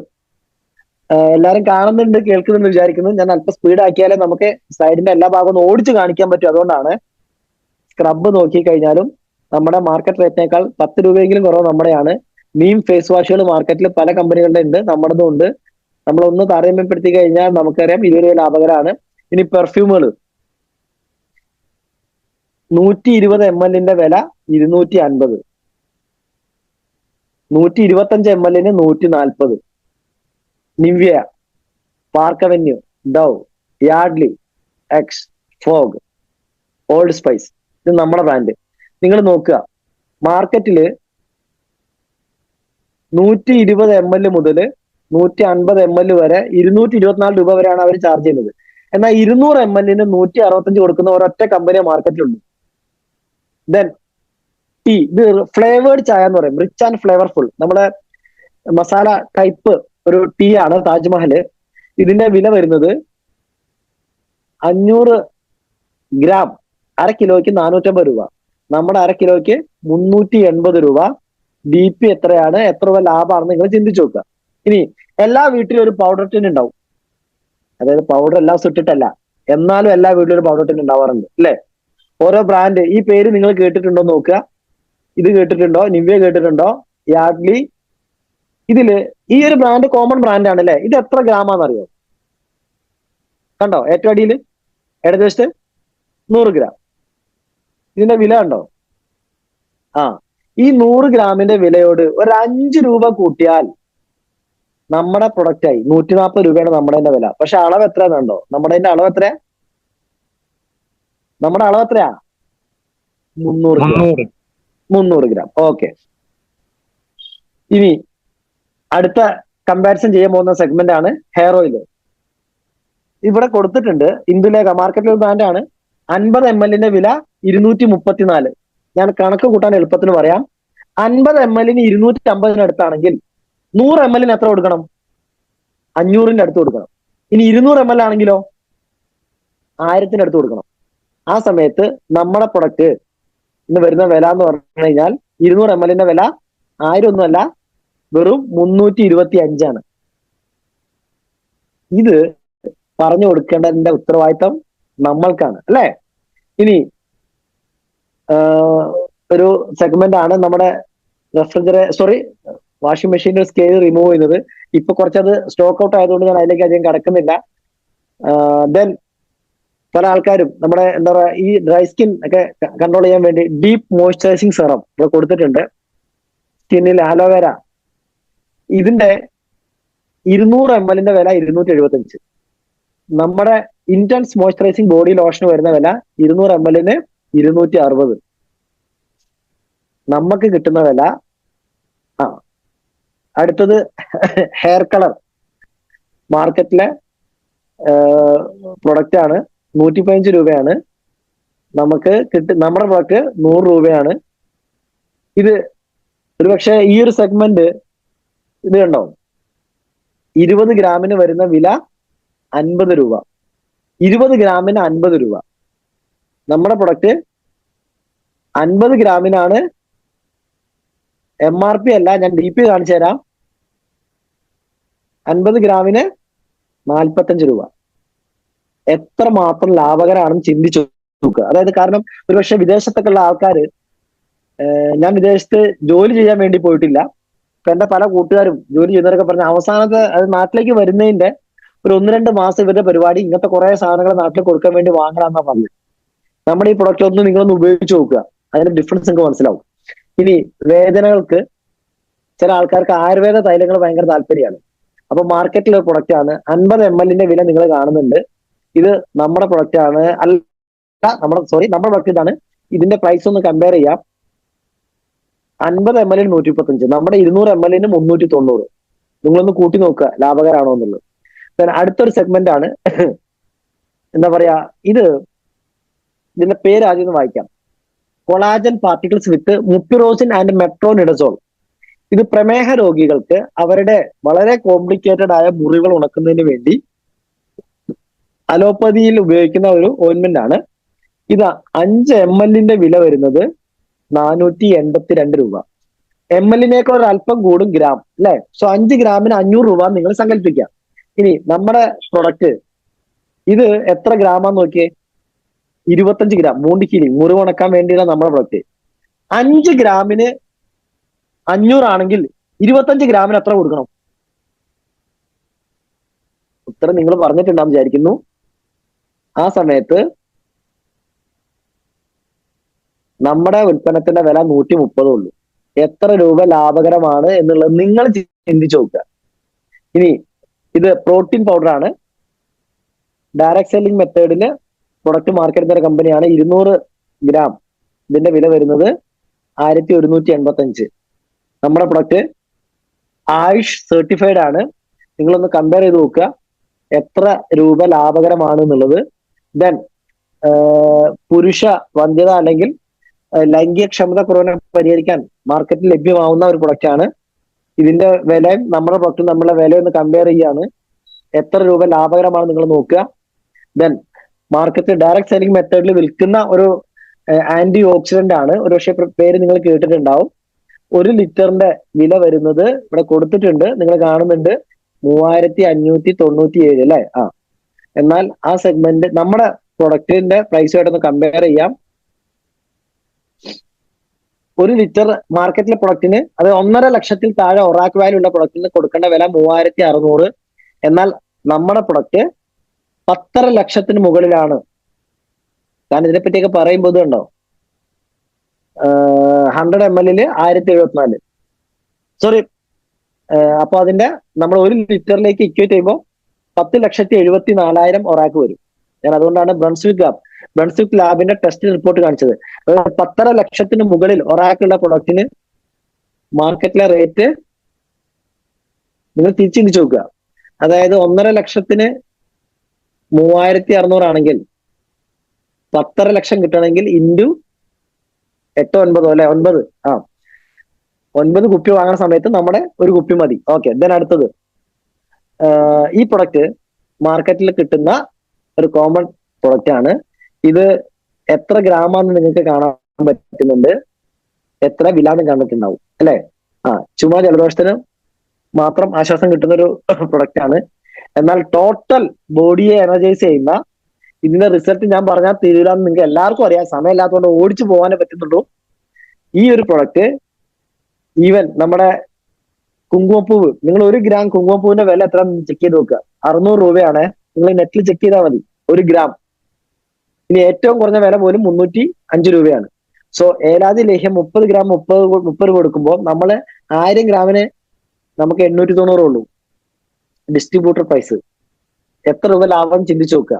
എല്ലാരും കാണുന്നുണ്ട്, കേൾക്കുന്നുണ്ട് വിചാരിക്കുന്നു. ഞാൻ അല്പം സ്പീഡ് ആക്കിയാലേ നമുക്ക് സൈഡിന്റെ എല്ലാ ഭാഗവും ഓടിച്ച് കാണിക്കാൻ പറ്റും. അതുകൊണ്ടാണ്. സ്ക്രബ് നോക്കിക്കഴിഞ്ഞാലും നമ്മുടെ മാർക്കറ്റ് റേറ്റിനേക്കാൾ 10 രൂപയെങ്കിലും കുറവ് നമ്മുടെയാണ്. നീം ഫേസ് വാഷുകൾ മാർക്കറ്റിൽ പല കമ്പനികളുടെ ഉണ്ട്, നമ്മുടേതും ഉണ്ട്. നമ്മളൊന്ന് താരതമ്യപ്പെടുത്തി കഴിഞ്ഞാൽ നമുക്കറിയാം 20 രൂപ ലാഭകരമാണ്. ഇനി പെർഫ്യൂമുകൾ 120 ml വില 250, 125 ml 140. Nivea, Park Avenue, Dove, Yardley, Axe, Fogg, Old Spice, ഇത് നമ്മുടെ ബ്രാൻഡ്. നിങ്ങൾ നോക്കുക, മാർക്കറ്റില് 120 ml മുതൽ 150 ml വരെ 224 രൂപ വരെയാണ് അവർ ചാർജ് ചെയ്യുന്നത്. എന്നാൽ 200 ml 165 കൊടുക്കുന്ന ഒരൊറ്റ കമ്പനി മാർക്കറ്റിലുണ്ട്. ദെൻ ടീ, ഇത് ഫ്ലേവേർഡ് ചായ എന്ന് പറയും, റിച്ച് ആൻഡ് ഫ്ലേവർഫുൾ. നമ്മുടെ മസാല ടൈപ്പ് ഒരു ടീ ആണ് താജ്മഹല്. ഇതിന്റെ വില വരുന്നത് 500 ഗ്രാം അര കിലോയ്ക്ക് 450 രൂപ. നമ്മുടെ അര കിലോയ്ക്ക് 380 രൂപ. BP എത്രയാണ്, എത്ര രൂപ ലാഭമാണെന്ന് നിങ്ങൾ ചിന്തിച്ചു നോക്കുക. ഇനി എല്ലാ വീട്ടിലും ഒരു പൗഡർ ടിൻ ഉണ്ടാവും. അതായത് പൗഡർ എല്ലാം ഇട്ടിട്ടല്ല, എന്നാലും എല്ലാ വീട്ടിലും ഒരു പൗഡർ ടിൻ ഉണ്ടാവാറുണ്ട് അല്ലെ? ഓരോ ബ്രാൻഡ്, ഈ പേര് നിങ്ങൾ കേട്ടിട്ടുണ്ടോ നോക്കുക. ഇത് കേട്ടിട്ടുണ്ടോ? നിവ്യ കേട്ടിട്ടുണ്ടോ? യാഡ്ലി. ഇതില് ഈ ഒരു ബ്രാൻഡ് കോമൺ ബ്രാൻഡ് ആണ് അല്ലെ? ഇത് എത്ര ഗ്രാമാണെന്നറിയോ? കണ്ടോ ഏറ്റവും അടിയിൽ ഇടതുവശത്ത് 100 ഗ്രാം. ഇതിന്റെ വില കണ്ടോ? ഈ 100 ഗ്രാമിന്റെ വിലയോട് ഒരു 5 രൂപ കൂട്ടിയാൽ നമ്മുടെ പ്രൊഡക്റ്റ് ആയി 140 രൂപയാണ് നമ്മുടെ വില. പക്ഷെ അളവ് എത്രയാണെന്നുണ്ടോ? നമ്മുടെ അളവ് എത്രയാ? നമ്മുടെ അളവ് എത്രയാ? 300 ഗ്രാം. ഓക്കെ. ഇനി അടുത്ത കമ്പാരിസൺ ചെയ്യാൻ പോകുന്ന സെഗ്മെന്റ് ആണ് ഹെയർ ഓയിൽ. ഇവിടെ കൊടുത്തിട്ടുണ്ട് ഇന്ദുലേഖ, മാർക്കറ്റിൽ ബ്രാൻഡാണ്. 50 ml വില 234. ഞാൻ കണക്ക് കൂട്ടാൻ എളുപ്പത്തിന് പറയാം. 50 ml 250 അടുത്താണെങ്കിൽ 100 ml എത്ര കൊടുക്കണം? 500 അടുത്ത് കൊടുക്കണം. ഇനി 200 ml ആണെങ്കിലോ 1000 അടുത്ത് കൊടുക്കണം. ആ സമയത്ത് നമ്മുടെ പ്രൊഡക്റ്റ് ഇന്ന് വരുന്ന വില എന്ന് പറഞ്ഞു കഴിഞ്ഞാൽ 200 ml വില 1000 ഒന്നുമല്ല, വെറും 325 ആണ്. ഇത് പറഞ്ഞു കൊടുക്കേണ്ടതിന്റെ ഉത്തരവാദിത്തം നമ്മൾക്കാണ് അല്ലെ? ഇനി ഒരു സെഗ്മെന്റ് ആണ് നമ്മുടെ വാഷിംഗ് മെഷീന്റെ സ്കെയിൽ റിമൂവ് ചെയ്യുന്നത്. ഇപ്പൊ കുറച്ചത് സ്റ്റോക്ക് ഔട്ട് ആയതുകൊണ്ട് ഞാൻ അതിലേക്ക് അധികം കടക്കുന്നില്ല. ദെൻ പല ആൾക്കാരും നമ്മുടെ എന്താ പറയാ ഈ ഡ്രൈ സ്കിൻ ഒക്കെ കൺട്രോൾ ചെയ്യാൻ വേണ്ടി ഡീപ്പ് മോയ്സ്ചറൈസിങ് സെറം ഇവിടെ കൊടുത്തിട്ടുണ്ട്. സ്കിന്നിൽ അലോവേര, ഇതിന്റെ 200 ml വില 275. നമ്മുടെ ഇന്റൻസ് മോയ്സ്ചറൈസിങ് ബോഡി ലോഷന് വരുന്ന വില 200 ml 260. നമുക്ക് കിട്ടുന്ന വില അടുത്തത് ഹെയർ കളർ മാർക്കറ്റിലെ പ്രൊഡക്റ്റ് ആണ്. 115 രൂപയാണ് നമുക്ക് നമ്മുടെ പ്രൊഡക്റ്റ് 100 രൂപയാണ്. ഇത് ഒരുപക്ഷെ ഈ ഒരു സെഗ്മെന്റ് ഇത് കണ്ടോ, 20 ഗ്രാമിന് വരുന്ന വില 50 രൂപ. 20 ഗ്രാമിന് 50 രൂപ. നമ്മുടെ പ്രൊഡക്റ്റ് 50 ഗ്രാമിനാണ്. MRP അല്ല, ഞാൻ DP കാണിച്ചു തരാം. 50 ഗ്രാമിന് 45 രൂപ. എത്ര മാത്രം ലാഭകരമാണെന്ന് ചിന്തിച്ചു നോക്കുക. അതായത് കാരണം ഒരുപക്ഷെ വിദേശത്തൊക്കെ ഉള്ള ആൾക്കാർ, ഞാൻ വിദേശത്ത് ജോലി ചെയ്യാൻ വേണ്ടി പോയിട്ടില്ല. ഇപ്പൊ എന്റെ പല കൂട്ടുകാരും ജോലി ചെയ്യുന്നവരൊക്കെ പറഞ്ഞ അവസാനത്തെ അത് നാട്ടിലേക്ക് വരുന്നതിന്റെ ഒരു 1-2 മാസം ഇവരുടെ പരിപാടി ഇങ്ങനത്തെ കുറെ സാധനങ്ങൾ നാട്ടിൽ കൊടുക്കാൻ വേണ്ടി വാങ്ങണമെന്നാ പറഞ്ഞത്. നമ്മുടെ ഈ പ്രൊഡക്റ്റ് ഒന്ന് നിങ്ങളൊന്ന് ഉപയോഗിച്ച് നോക്കുക, അതിന്റെ ഡിഫറൻസ് നിങ്ങൾക്ക് മനസ്സിലാവും. ഇനി വേദനകൾക്ക് ചില ആൾക്കാർക്ക് ആയുർവേദ തൈലങ്ങൾ ഭയങ്കര താല്പര്യമാണ്. അപ്പൊ മാർക്കറ്റിലെ പ്രൊഡക്റ്റ് ആണ്. 50 ml വില നിങ്ങൾ കാണുന്നുണ്ട്. ഇത് നമ്മുടെ പ്രൊഡക്റ്റ് ആണ്. അല്ല നമ്മുടെ പ്രൊഡക്റ്റ് ഇതാണ്. ഇതിന്റെ പ്രൈസ് ഒന്ന് കമ്പയർ ചെയ്യാം. 50 ml 135, നമ്മുടെ 200 ml 390. നിങ്ങളൊന്ന് കൂട്ടി നോക്കുക ലാഭകരമാണോ എന്നുള്ളത്. അടുത്തൊരു സെഗ്മെന്റ് ആണ് എന്താ പറയാ, ഇതിന്റെ പേര് ആദ്യം ഒന്ന് വായിക്കാം. Collagen particles with mupirocin and metronidazole. ഇത് പ്രമേഹ രോഗികൾക്ക് അവരുടെ വളരെ കോംപ്ലിക്കേറ്റഡ് ആയ മുറിവുകൾ ഉണക്കുന്നതിന് വേണ്ടി അലോപ്പതിയിൽ ഉപയോഗിക്കുന്ന ഒരു ഓയിൻമെന്റ് ആണ് ഇത്. 5 ml വില വരുന്നത് 482 രൂപ. ml ഒരു അല്പം കൂടും ഗ്രാം അല്ലെ. സോ 5 ഗ്രാമിന് 500 രൂപ നിങ്ങൾ സങ്കല്പിക്കാം. ഇനി നമ്മുടെ പ്രൊഡക്റ്റ് ഇത് എത്ര ഗ്രാമാന്ന് നോക്കിയേ, 25 ഗ്രാം. വൂണ്ട് ഹീലിംഗ്, മുറിവ് ഉണക്കാൻ വേണ്ടിയുള്ള നമ്മുടെ പ്രൊഡക്റ്റ്. 5 ഗ്രാമിന് 500 ആണെങ്കിൽ 25 ഗ്രാമിന് എത്ര കൊടുക്കണം? ഉത്തരം നിങ്ങൾ പറഞ്ഞിട്ടുണ്ടാവും വിചാരിക്കുന്നു. ആ സമയത്ത് നമ്മുടെ ഉൽപ്പന്നത്തിന്റെ വില 130 ഉള്ളൂ. എത്ര രൂപ ലാഭകരമാണ് എന്നുള്ളത് നിങ്ങൾ ചിന്തിച്ചു നോക്കുക. ഇനി ഇത് പ്രോട്ടീൻ പൗഡർ ആണ്. ഡയറക്ട് സെല്ലിംഗ് മെത്തേഡില് പ്രൊഡക്റ്റ് മാർക്കറ്റ് ചെയ്യുന്ന കമ്പനിയാണ്. 200 ഗ്രാം ഇതിന്റെ വില വരുന്നത് 1185. നമ്മുടെ പ്രൊഡക്റ്റ് ആയുഷ് സർട്ടിഫൈഡ് ആണ്. നിങ്ങളൊന്ന് കമ്പയർ ചെയ്ത് നോക്കുക എത്ര രൂപ ലാഭകരമാണ് എന്നുള്ളത്. ദെൻ പുരുഷ വന്ധ്യത അല്ലെങ്കിൽ ലൈംഗിക ക്ഷമത കുറവിനെ പരിഹരിക്കാൻ മാർക്കറ്റിൽ ലഭ്യമാവുന്ന ഒരു പ്രൊഡക്റ്റ് ആണ്. ഇതിന്റെ വിലയും നമ്മുടെ പ്രൊഡക്റ്റും തമ്മിലുള്ള വില ഒന്ന് കമ്പയർ ചെയ്യാണ്. എത്ര രൂപ ലാഭകരമാണ് നിങ്ങൾ നോക്കുക. ദെൻ മാർക്കറ്റ് ഡയറക്ട് സെല്ലിംഗ് മെത്തേഡിൽ വിൽക്കുന്ന ഒരു ആന്റി ഓക്സിഡന്റ് ആണ്. ഒരു പക്ഷേ പേര് നിങ്ങൾ കേട്ടിട്ടുണ്ടാവും. 1 ലിറ്ററിന്റെ വില വരുന്നത് ഇവിടെ കൊടുത്തിട്ടുണ്ട്, നിങ്ങൾ കാണുന്നുണ്ട്, 3597 അല്ലെ. എന്നാൽ ആ സെഗ്മെന്റ് നമ്മുടെ പ്രൊഡക്റ്റിന്റെ പ്രൈസുമായിട്ടൊന്ന് കമ്പയർ ചെയ്യാം. 1 ലിറ്റർ മാർക്കറ്റിലെ പ്രൊഡക്റ്റിന്, അത് 1.5 ലക്ഷത്തിൽ താഴെ ഒറാക്ക് വാല്യൂ ഉള്ള പ്രൊഡക്റ്റിന് കൊടുക്കേണ്ട വില 3600. എന്നാൽ നമ്മുടെ പ്രൊഡക്റ്റ് 10.5 ലക്ഷത്തിന് മുകളിലാണ്. കാരണം ഇതിനെപ്പറ്റിയൊക്കെ പറയുമ്പോൾ ഇതുണ്ടോ, 100 ml 1074. സോറി, അപ്പൊ അതിന്റെ നമ്മൾ 1 ലിറ്ററിലേക്ക് ഇക്വേറ്റ് ചെയ്യുമ്പോൾ 10,74,000 ഒറാക്ക് വരും. ഞാൻ അതുകൊണ്ടാണ് ബ്രൺസ്വിക് ലാബിന്റെ ടെസ്റ്റ് റിപ്പോർട്ട് കാണിച്ചത്. 10.5 ലക്ഷത്തിന് മുകളിൽ ഒറാക്കുള്ള പ്രൊഡക്റ്റിന് മാർക്കറ്റിലെ റേറ്റ് നിങ്ങൾ തിരിച്ചിടിച്ചു നോക്കുക. അതായത് 1.5 ലക്ഷത്തിന് 3600 ആണെങ്കിൽ 10.5 ലക്ഷം കിട്ടണമെങ്കിൽ ഇൻറ്റു 8 9 അല്ലെ, 9. 9 കുപ്പി വാങ്ങുന്ന സമയത്ത് നമ്മുടെ ഒരു കുപ്പി മതി. ഓക്കെ. ദെൻ അടുത്തത്, ഈ പ്രൊഡക്റ്റ് മാർക്കറ്റിൽ കിട്ടുന്ന ഒരു കോമൺ പ്രൊഡക്റ്റ് ആണ്. ഇത് എത്ര ഗ്രാമാന്ന് നിങ്ങൾക്ക് കാണാൻ പറ്റുന്നുണ്ട്, എത്ര വിലാന്ന് കണ്ടിട്ടുണ്ടാവും അല്ലെ. ചുമ ജലദോഷത്തിന് മാത്രം ആശ്വാസം കിട്ടുന്ന ഒരു പ്രൊഡക്റ്റ് ആണ്. എന്നാൽ ടോട്ടൽ ബോഡിയെ എനർജൈസ് ചെയ്യുന്ന ഇതിന്റെ റിസൾട്ട് ഞാൻ പറഞ്ഞാൽ തീരാന്ന് നിങ്ങൾക്ക് എല്ലാവർക്കും അറിയാം. സമയമില്ലാത്തതുകൊണ്ട് ഓടിച്ചു പോകാനേ പറ്റുന്നുള്ളൂ. ഈ ഒരു പ്രൊഡക്റ്റ് ഈവൻ നമ്മുടെ കുങ്കുമപ്പൂവ്, നിങ്ങൾ 1 ഗ്രാം കുങ്കുമപ്പൂവിന്റെ വില എത്ര ചെക്ക് ചെയ്ത് നോക്കുക, 600 രൂപയാണ്. നിങ്ങൾ നെറ്റിൽ ചെക്ക് ചെയ്താൽ മതി 1 ഗ്രാം. ഇനി ഏറ്റവും കുറഞ്ഞ വില പോലും 305 രൂപയാണ്. സോ ഏലാദി ലേഹ്യം 30 ഗ്രാം 30 കൊടുക്കുമ്പോൾ നമ്മള് 1000 ഗ്രാമിന് നമുക്ക് 890 ഉള്ളൂ ഡിസ്ട്രിബ്യൂട്ടർ പ്രൈസ്. എത്ര രൂപ ലാഭം ചിന്തിച്ചു നോക്കുക.